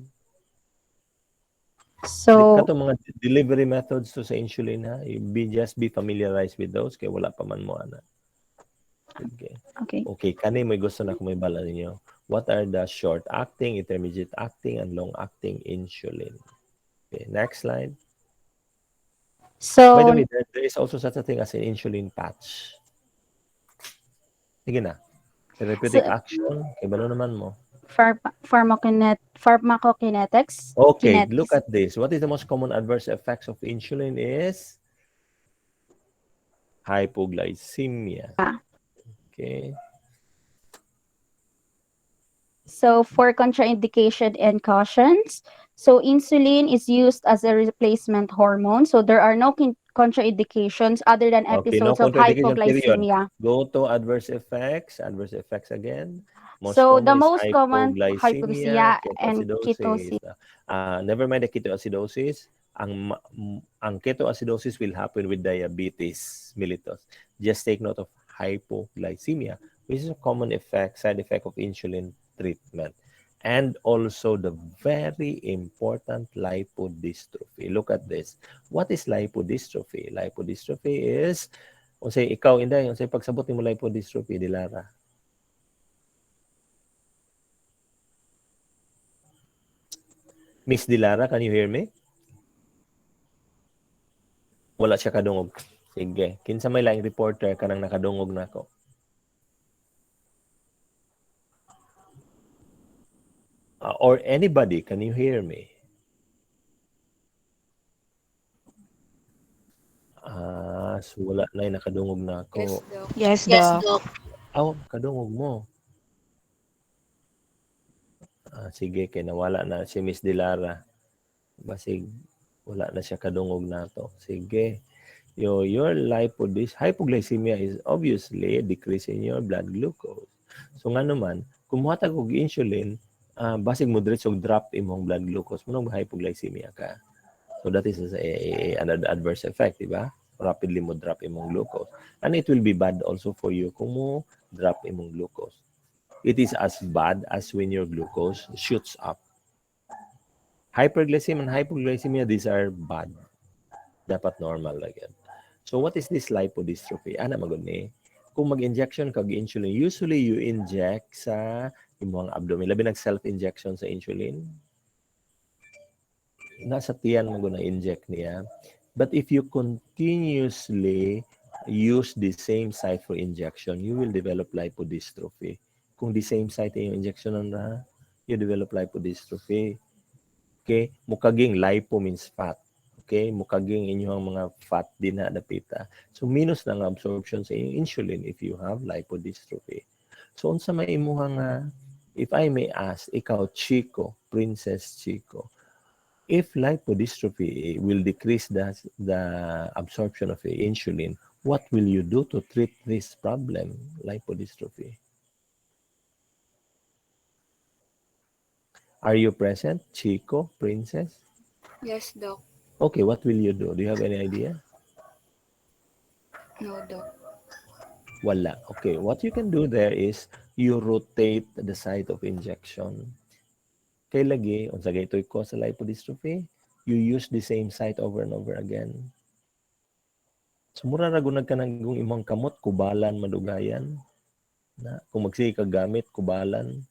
So, Kato mga delivery methods to sa insulin, ha? You just be familiarized with those kay wala pa man mo ana. Sige. okay. Okay, kani may gusto na kung may bala ninyo. What are the short-acting, intermediate-acting, and long-acting insulin? Okay, next slide. By the So, way, there is also such a thing as an insulin patch. Sige na. Therapeutic so action, kay balo naman mo. pharmacokinetics, Okay, look kinetics. at this. What is the most common adverse effects of insulin is hypoglycemia. Okay. So, for contraindication and cautions, so insulin is used as a replacement hormone. So, there are no contraindications other than Okay, no episodes of contraindication period. hypoglycemia. Go to adverse effects. Adverse effects again. Most So, the common is most common hypoglycemia, hypoglycemia and ketoacidosis. ketosis. Never mind the ketoacidosis. Ang ketoacidosis will happen with diabetes mellitus. Just take note of hypoglycemia, which is a common side effect of insulin treatment. And also the very important lipodystrophy. Look at this. What is lipodystrophy? Lipodystrophy is, unsay ikaw, Inday, unsay pagsabot ni mo lipodystrophy, Dilara? Miss Dilara, can you hear me? Wala siya kadungog. Sige. Kinsa may laing reporter kanang nakadungog nako. Or anybody, can you hear me? So wala na nakadungog nako. Yes, Doc. Yes, Yes, Doc. Doc. Kadungog mo. Sige, kay nawala na si Miss Dilara. Basig wala na siya kadungog nato. Sige. Your hypoglycemia is obviously a decrease in your blood glucose. So nga naman, kung muhatag og insulin, basig mo diretso drop imong blood glucose, mo hypoglycemia ka. So that is an adverse effect, di ba? Rapidly mo drop imong glucose. And it will be bad also for you kung mo drop imong glucose. It is as bad as when your glucose shoots up. Hyperglycemia and hypoglycemia, these are bad. Dapat normal lang yan. So what is this lipodystrophy? Magod ni. Kung mag-injection kag insulin, usually you inject sa imong abdomen. Labi nag-self-injection sa insulin. Nasa tiyan mo na inject niya. But if you continuously use the same site for injection, you will develop lipodystrophy. Kung the same site yung injection na, you develop lipodystrophy. Okay? Mukaging lipo means fat. Okay? Mukaging inyong mga fat din na dapita. So, minus na nga absorption sa inyong insulin if you have lipodystrophy. So, unsa may imuhang, if I may ask, ikaw, Chico, Princess Chico, if lipodystrophy will decrease the absorption of insulin, what will you do to treat this problem, lipodystrophy? Are you present, Chico, Princess? Yes, Doc. Okay, what will you do? Do you have any idea? No, Doc. Wala. Okay, what you can do there is you rotate the site of injection. Kay lagi, unsa gaytoy ko sa lipodystrophy, you use the same site over and over again. Sumura ra gunag ka nang imong kamot, kubalan, madugayan. Kung magsige ka gamit, kubalan.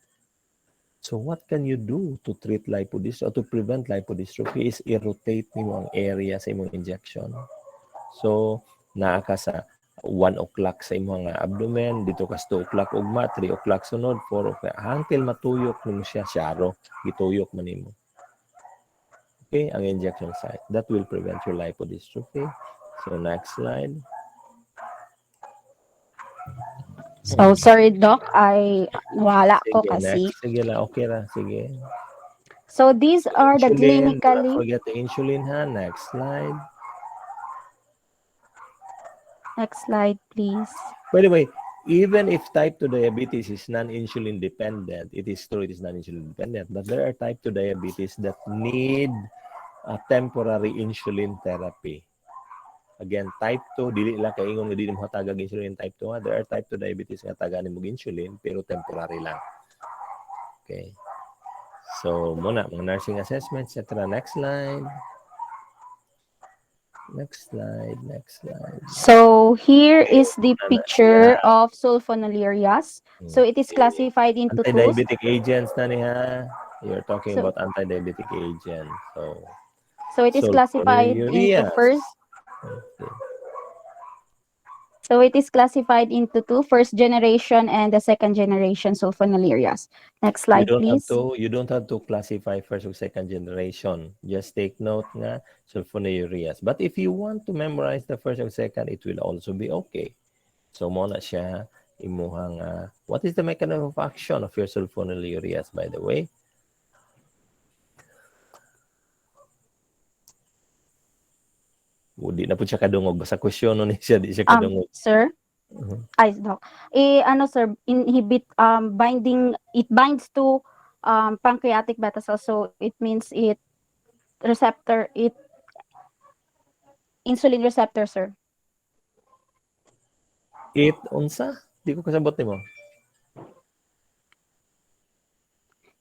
So what can you do to treat lipodystrophy or to prevent lipodystrophy is i-rotate nimo ang area sa imong injection. So naa ka sa 1 o'clock sa imong abdomen, dito ka sa 2 o'clock ugma, 3 o'clock sunod, 4 o'clock, hangtod matuyok nimo siya, syaro, gituyok man nimo. Okay, ang injection site. That will prevent your lipodystrophy. So next slide. So, sorry, Doc, ay wala ko Sige, kasi. next. Sige lang, okay ra. Sige. So, these are the Insulin, do not clinically, forget the insulin, ha? Next slide. next slide, please. By the way, Even if type 2 diabetes is non-insulin dependent, it is true it is non-insulin dependent, but there are type 2 diabetes that need a temporary insulin therapy. Again, type 2, dili lang kaingon nga dili mo hatagag insulin type 2. There are type 2 diabetes nga tagani mo insulin pero temporary lang. Okay. So, muna, mga nursing assessment, etc. Next slide. Next slide, next slide. So here is the Muna na siya. picture of sulfonylureas. So it is Okay. classified into two. Anti-diabetic agents na niya. You're talking So about anti-diabetic agent. So, so it is classified into sulfonylureas. first. Okay. So it is classified into two, first generation and the second generation sulfonylureas. Next slide, please. You don't have to classify first or second generation. Just take note nga sulfonylureas. But if you want to memorize the first or second, it will also be okay. So mo na siya imuhang what is the mechanism of action of your sulfonylureas, by the way? Di na po siya kadungog. Basta question ni siya, di siya kadungog. Sir, Mhm. ay doc. Ano sir, inhibit binding, it binds to pancreatic beta cells, so it means it insulin receptor, sir. It unsa? Di ko kasabot nimo.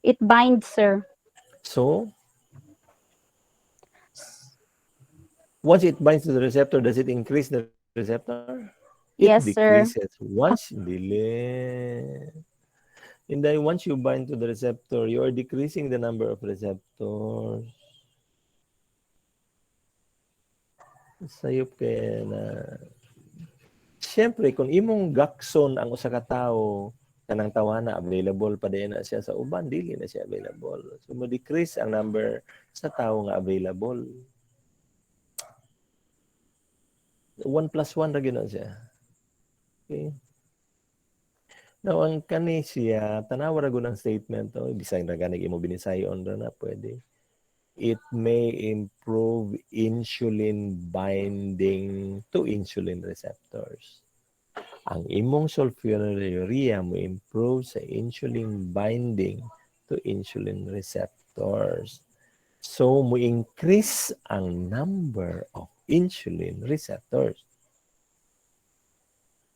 It binds, sir. So, once it binds to the receptor, does it increase the receptor? It Yes, sir. decreases. Once dili. And then once you bind to the receptor, you are decreasing the number of receptors. Sayop kaya na. Siyempre, kung imong gakson ang usa ka tawo, kanang tawana available pa din na siya sa uban, dili na siya available. So, mo-decrease ang number sa tawo nga available. 1 plus 1 ra gyud siya. Okay. Now, ang kani siya, tanawa ra gyud ang statement to, bisag ra ganig imo binisayon ra na pwede. It may improve insulin binding to insulin receptors. Ang imong sulfonylurea mo improve sa insulin binding to insulin receptors. So, mo increase ang number of insulin receptors.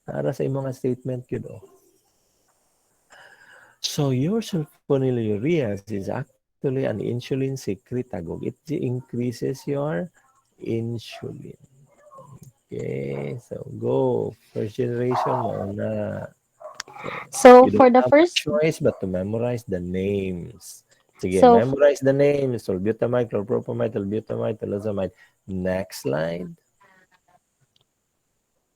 Para sa imong statement yun, oh. So, your sulfonylureas is actually an insulin secretagogue. It increases your insulin. Okay, so go. First generation mo na. So You for don't the have a first, choice but to memorize the names. Sige, so memorize the names. Sulbutamide, chlorpropamide, tolbutamide, talazamide. Next slide.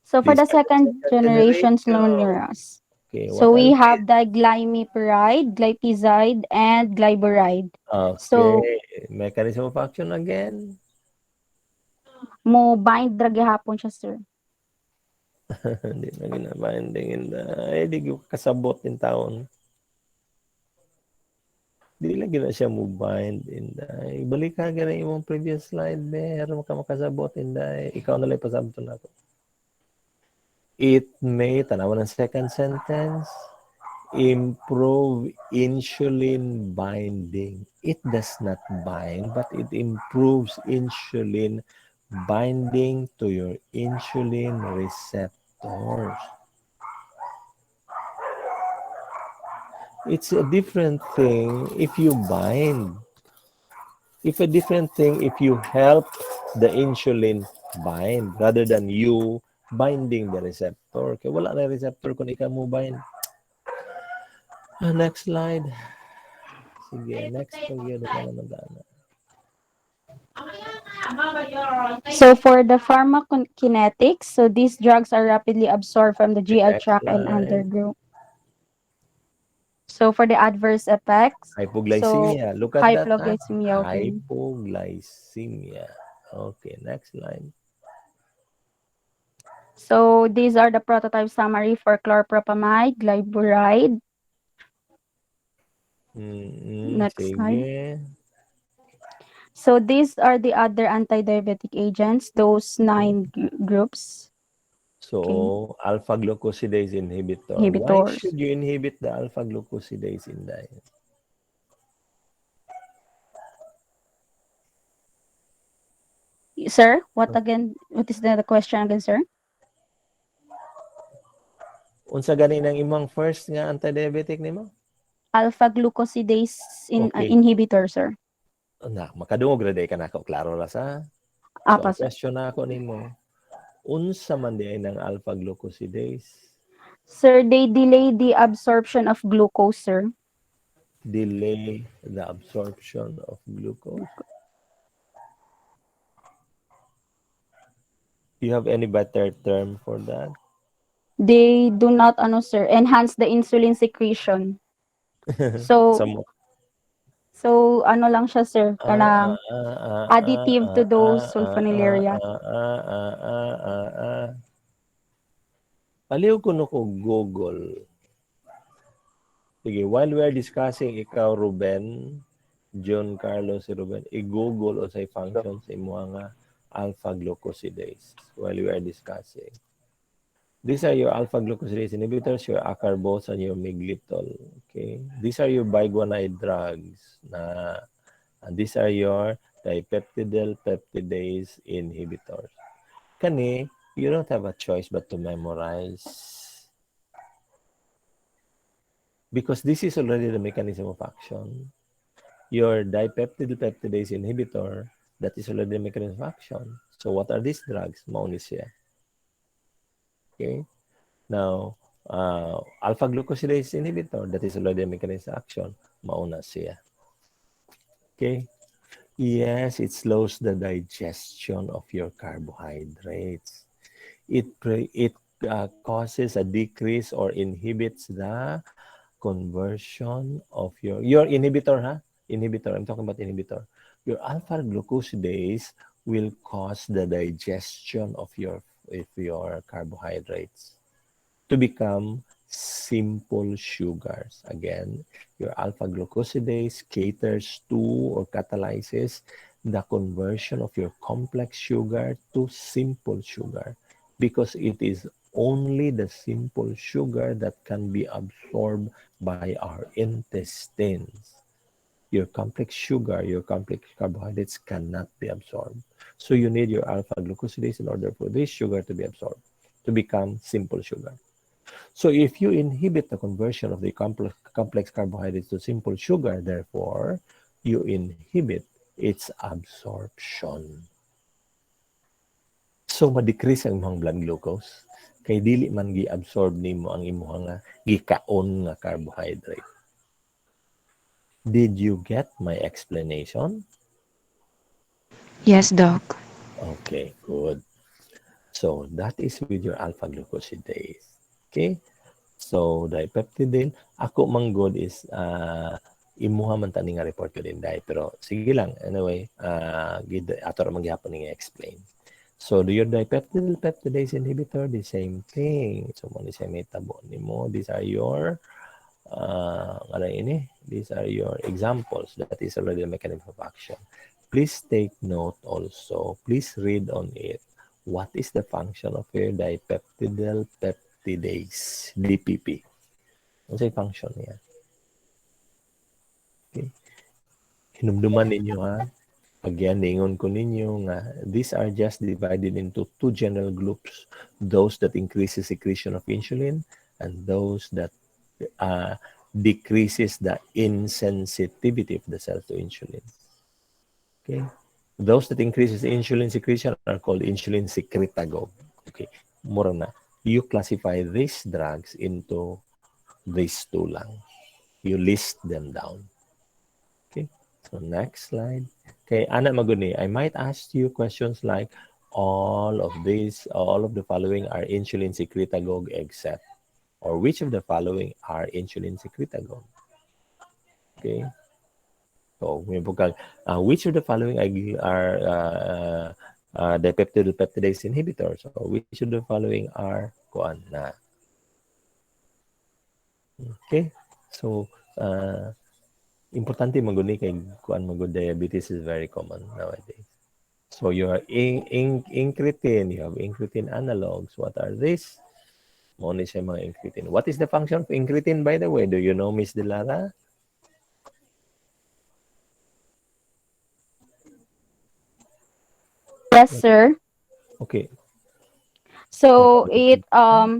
so for These the are the second second generation generation. sulfonylureas. Okay, So what are we these? have the glimepiride, glipizide, and glyburide. So Okay, mechanism of action again. mo bind ra gihapon siya, sir. Hindi na ginabinding. Di ko kasabot in taon. Di lagi na siya mo bind. Ibalik ka ganun yung previous slide. Meron ka makasabot. Ikaw na lang pasabot na ako. It may, tanawa ng second sentence, improve insulin binding. It does not bind, but it improves insulin binding to your insulin receptors. It's a different thing if you bind. It's a different thing if you help the insulin bind rather than you binding the receptor. Kaya wala na receptor kung ikaw mo bind. Next slide. Sige, next pag yun na naman dana. So for the pharmacokinetics, so these drugs are rapidly absorbed from the GI Next tract and slide. undergo. So for the adverse effects, Hypoglycemia. so Look at that. hypoglycemia, okay. Hypoglycemia. Okay, next slide. So these are the prototype summary for chlorpropamide, glyburide. Next slide. Sige. So these are the other anti-diabetic agents, those 9 groups. Okay. So, alpha glucosidase inhibitor. Why Inhibitors. should you inhibit the alpha glucosidase in diet? Sir, what again? What is the question again, sir? Unsa gani nang imong first nga anti-diabetic nimo? Alpha glucosidase Okay. inhibitor, sir. Na, makadungog ra day ka nako, klaro ra sa. So, Apa, ang sir. question na ako nimo, unsa man di ay ng alpha glucosidase? Sir, they delay the absorption of glucose, sir. Delay the absorption of glucose. Do you have any better term for that? They do not, sir, enhance the insulin secretion. So, Some lang siya, sir, kanang additive to those sulfonylurea. Aliw ko no ko Google. Sige, while we are discussing ikaw, Ruben, John Carlos, si Ruben, i-Google o say functions imo nga alpha glucosidase while we are discussing. These are your alpha glucosidase inhibitors, your acarbose, and your miglitol. Okay, these are your biguanide drugs. And these are your dipeptidyl peptidase inhibitors. Kani, you don't have a choice but to memorize. Because this is already the mechanism of action. Your dipeptidyl peptidase inhibitor, that is already the mechanism of action. So what are these drugs? Mauna siya. Okay? Now, alpha glucosidase inhibitor, that is already a mechanism of action. Mauna siya. Okay? Yes, it slows the digestion of your carbohydrates. It causes a decrease or inhibits the conversion of your inhibitor, huh? Inhibitor. I'm talking about inhibitor. Your alpha glucosidase will cause the digestion of your carbohydrates to become simple sugars. Again, your alpha glucosidase caters to or catalyzes the conversion of your complex sugar to simple sugar because it is only the simple sugar that can be absorbed by our intestines. Your complex sugar, your complex carbohydrates cannot be absorbed. So you need your alpha glucosidase in order for this sugar to be absorbed, to become simple sugar. So if you inhibit the conversion of the complex carbohydrates to simple sugar, therefore, you inhibit its absorption. So ma-decrease ang imong blood glucose kay dili man gi-absorb nimo ang imong nga gikaon nga carbohydrate. Did you get my explanation? Yes, Doc. Okay, good. So that is with your alpha glucosidase. Okay? So dipeptidyl, ako man good is imuha man tani nga report ko din dai, pero sige lang anyway, ato ra magyapon ni explain. So do your dipeptidyl peptidase inhibitor, the same thing. So mo ni sa metabo nimo, these are your these are your examples. That is already a mechanism of action. Please take note also. Please read on it. What is the function of your dipeptidyl peptidase, DPP? Ano sa function niya? Okay. Hinumduman ninyo ha. Again, ningon ko ninyo nga, these are just divided into two general groups. Those that increases secretion of insulin and those that decreases the insensitivity of the cells to insulin. Okay. Those that increases insulin secretion are called insulin secretagogue. Okay. Mura na. You classify these drugs into these two lang. You list them down. Okay. So next slide. Okay, Ana Maguni, I might ask you questions like all of the following are insulin secretagogue except, or which of the following are insulin secretagogue? Okay. So, which of the following are dipeptidyl peptidase inhibitors? Or which of the following are kuan na? Okay. So, importante maguni kay kuan magud diabetes is very common nowadays. So you are incretin, you have incretin analogs. What are these? Muna siya mga incretin. What is the function of incretin, by the way? Do you know, Miss Delara? Yes, sir. Okay. So um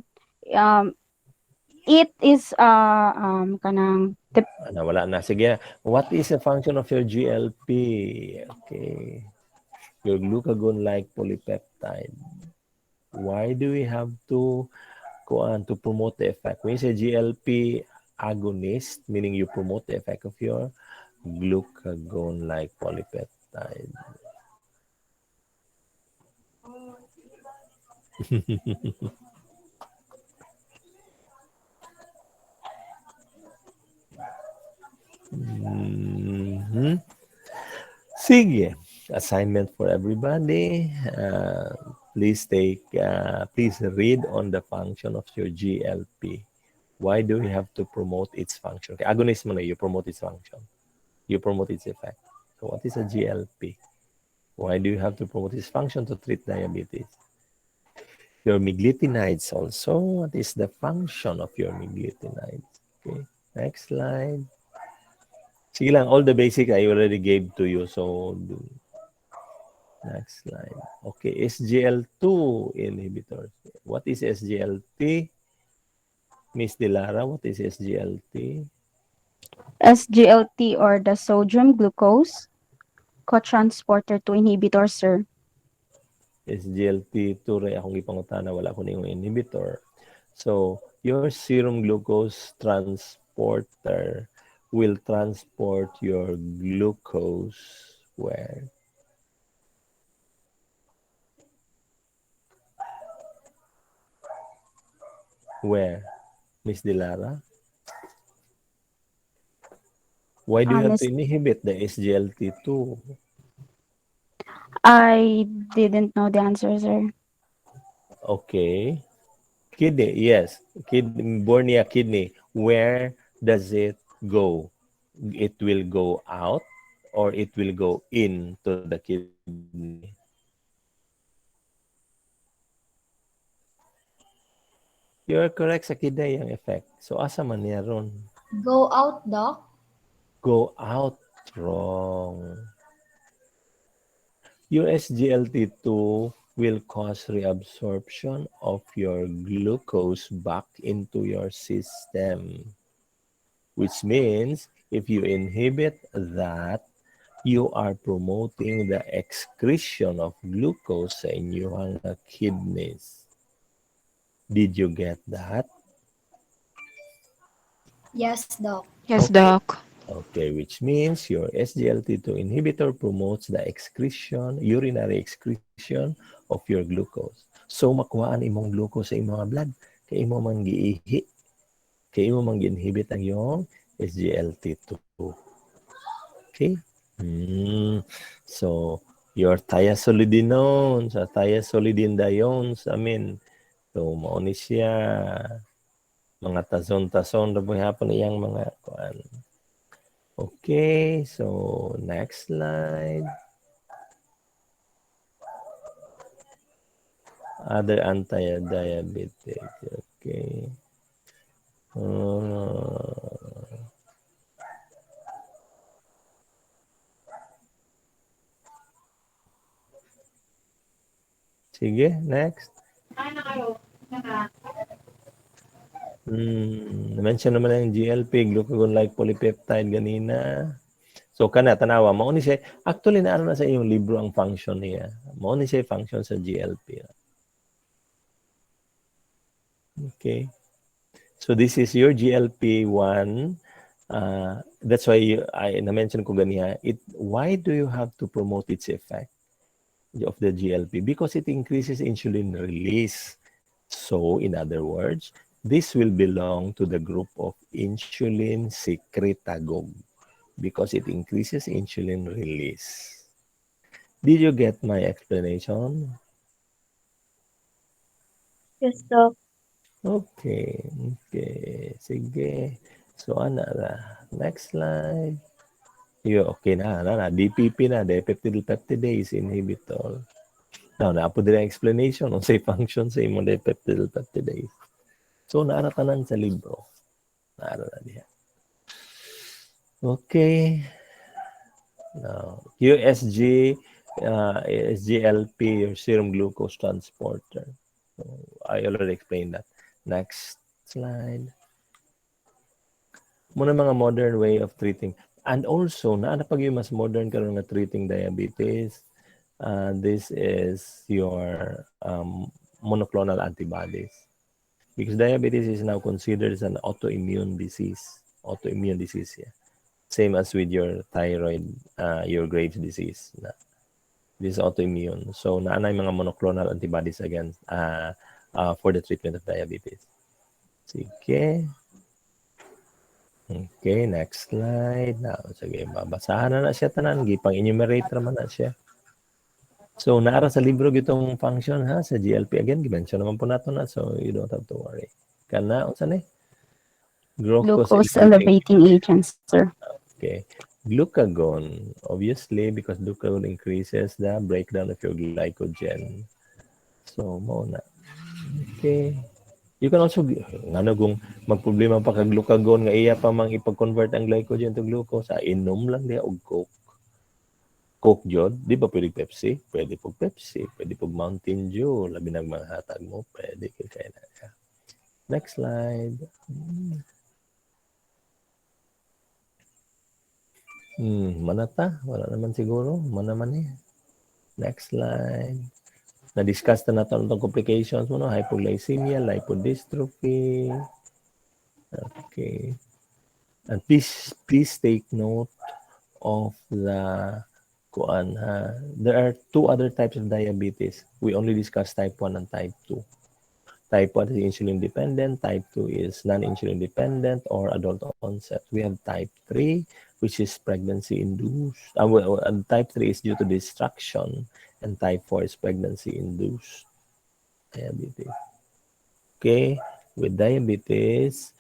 it is kanang Wala na. Sige. What is the function of your GLP? Okay. Your glucagon-like polypeptide. Why do we have to promote the effect? When you say GLP agonist, meaning you promote the effect of your glucagon-like polypeptide. Mhm. Sige. Assignment for everybody. Please read on the function of your GLP. Why do we have to promote its function? Okay, agonist mo na, you promote its function. You promote its effect. So what is a GLP? Why do you have to promote its function to treat diabetes? Your miglitinides also. What is the function of your miglitinides? Okay, next slide. Sige lang, all the basic I already gave to you. So, next slide. Okay, SGL2 inhibitors. What is SGLT? Miss Dilara, what is SGLT? SGLT or the sodium glucose cotransporter 2 inhibitor, sir. SGLT2 rin akong ipangutana, wala ko na yung inhibitor. So, your serum glucose transporter will transport your glucose where? Where? Miss Dilara? Why do you have to Miss, inhibit the SGLT2? I didn't know the answer, sir. Okay. Kidney, yes. Bornea kidney. Where does it go? It will go out or it will go into the kidney. You're correct sa kidney yung effect. So, asa man niya ron? Go out, Doc. Go out. Wrong. Your SGLT2 will cause reabsorption of your glucose back into your system. Which means, if you inhibit that, you are promoting the excretion of glucose sa inyong kidneys. Did you get that? Yes, Doc. Yes, Okay. Doc. Okay, which means your SGLT2 inhibitor promotes the excretion, urinary excretion of your glucose. So, makuhaan imong glucose sa imong blood. Kaya imo man giihi. Kaya imo man gi-inhibit ang iyong SGLT2. Okay? So, your thiazolidinone, sa thiazolidinediones, so, mauni siya, mga tazon-tazon, raboy hapon iyang mga kuan. Okay, so next slide. Other anti-diabetic. Okay. Sige, next. Na-mention naman ang GLP, glucagon-like polypeptide ganina. So, kana, tanawa, mauni siya, actually, naano na sa iyong libro ang function niya. Mauni siya function sa GLP. Okay. So, this is your GLP-1. That's why I na-mention ko ganiya. Why do you have to promote its effect of the GLP? Because it increases insulin release. So, in other words, this will belong to the group of insulin secretagogue because it increases insulin release. Did you get my explanation? Yes, Doc. Okay. Sige. So, ana ra. Next slide. Okay na, DPP na, dipeptidyl peptidase inhibitor. Now, naapo din ang explanation on say function sa imong dipeptidyl peptidase. So, naara tanan sa libro. Naara na diha. Okay. Now, USG, SGLP, your serum glucose transporter. So, I already explained that. Next slide. Muna mga modern way of treating. And also, pag yung mas modern karon nga treating diabetes, this is your monoclonal antibodies. Because diabetes is now considered as an autoimmune disease. Autoimmune disease, yeah. Same as with your thyroid, your Graves' disease. This is autoimmune. So, naanay mga monoclonal antibodies against for the treatment of diabetes. Sige. Okay, next slide. Now, sige, babasahan na siya tanan. Gipang-enumerate naman na siya. So, naara sa libro gitong function ha sa GLP again gimension naman po nato na, so you don't have to worry. Kana unsa ni? Glucose Glucose elevating. elevating agents, sir. Okay. Glucagon, obviously because glucagon increases the breakdown of your glycogen. So, mo na. Okay. You can also ngano kung magproblema pa kag glucagon nga iya pa mang ipag-convert ang glycogen to glucose, inom lang diha og Coke. Coke jud, di ba pwede Pepsi? Pwede po Pepsi, pwede po Mountain Dew, labi ng mga hatag mo, pwede kaya na ka. Next slide. Manata? Wala naman siguro. Manaman eh. Next slide. Na-discuss na natin itong complications mo, no? Hypoglycemia, lipodystrophy. Okay. And please take note of the kuan ha. There are two other types of diabetes. We only discussed type 1 and type 2. Type 1 is insulin dependent, type 2 is non-insulin dependent or adult onset. We have type 3, which is pregnancy induced. And type 3 is due to destruction, and type 4 is pregnancy induced diabetes. Okay, with diabetes,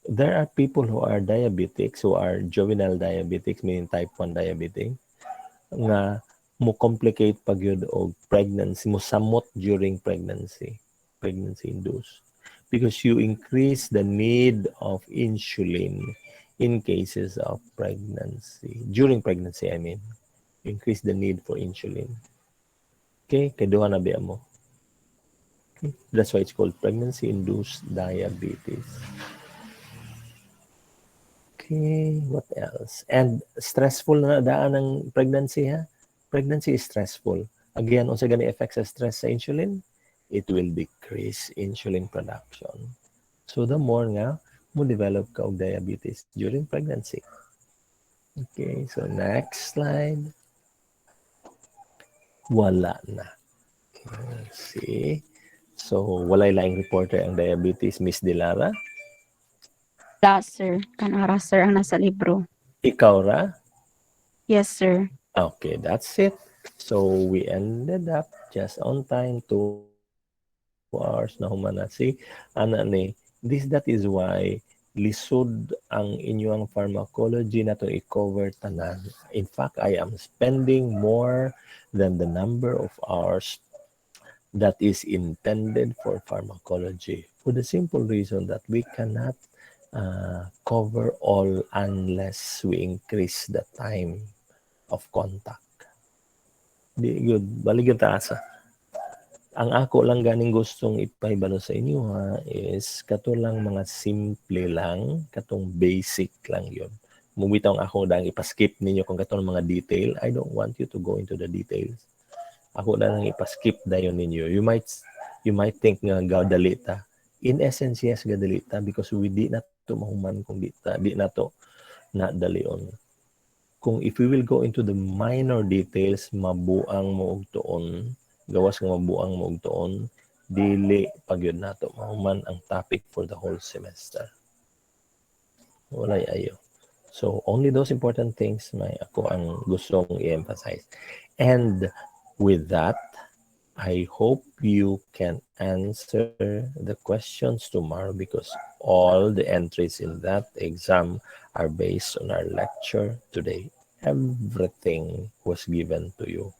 there are people who are diabetics, who are juvenile diabetics, meaning type 1 diabetic, nga mo complicate pag yun og pregnancy, mo samot during pregnancy induced, because you increase the need of insulin in cases of pregnancy. During pregnancy, I mean, increase the need for insulin. Okay, kaduha na biya mo. Okay? That's why it's called pregnancy induced diabetes. Okay, what else? And stressful na daan ng pregnancy ha. Pregnancy is stressful. Again, unsa gani effects sa stress sa insulin? It will decrease insulin production. So the more nga mo develop ka og diabetes during pregnancy. Okay, so next slide. Wala na. Let's see. So walay laing reporter ang diabetes, Miss Dilara. Wala, sir. Kanara, sir, ang nasa libro. Ikaw ra? Yes, sir. Okay, that's it. So we ended up just on time, 2 hours na humana. See, that is why lisod ang inyong pharmacology na to i-cover tanan. In fact, I am spending more than the number of hours that is intended for pharmacology, for the simple reason that we cannot cover all unless we increase the time of contact. Di good, baligyan taasa. Ang ako lang ganing gustong ipahibalo sa inyo ha is katulang mga simple lang, katong basic lang yon. Mubitaw ako dang ipaskip ninyo kung katong mga detail. I don't want you to go into the details. Ako na lang ipaskip dayon ninyo. You might think nga gadalita. In essence, yes, gadalita because we di na to mahuman kung di na to na dalion. Kung if we will go into the minor details, mabuang mo og tuon, gawas nga mabuang mo og tuon, dili pagyud nato mahuman ang topic for the whole semester. Walay ayo. So only those important things may ako ang gustong i-emphasize. And with that, I hope you can answer the questions tomorrow because all the entries in that exam are based on our lecture today. everything was given to you.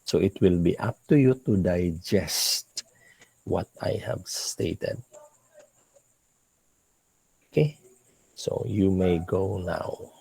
So it will be up to you to digest what I have stated. Okay? So you may go now.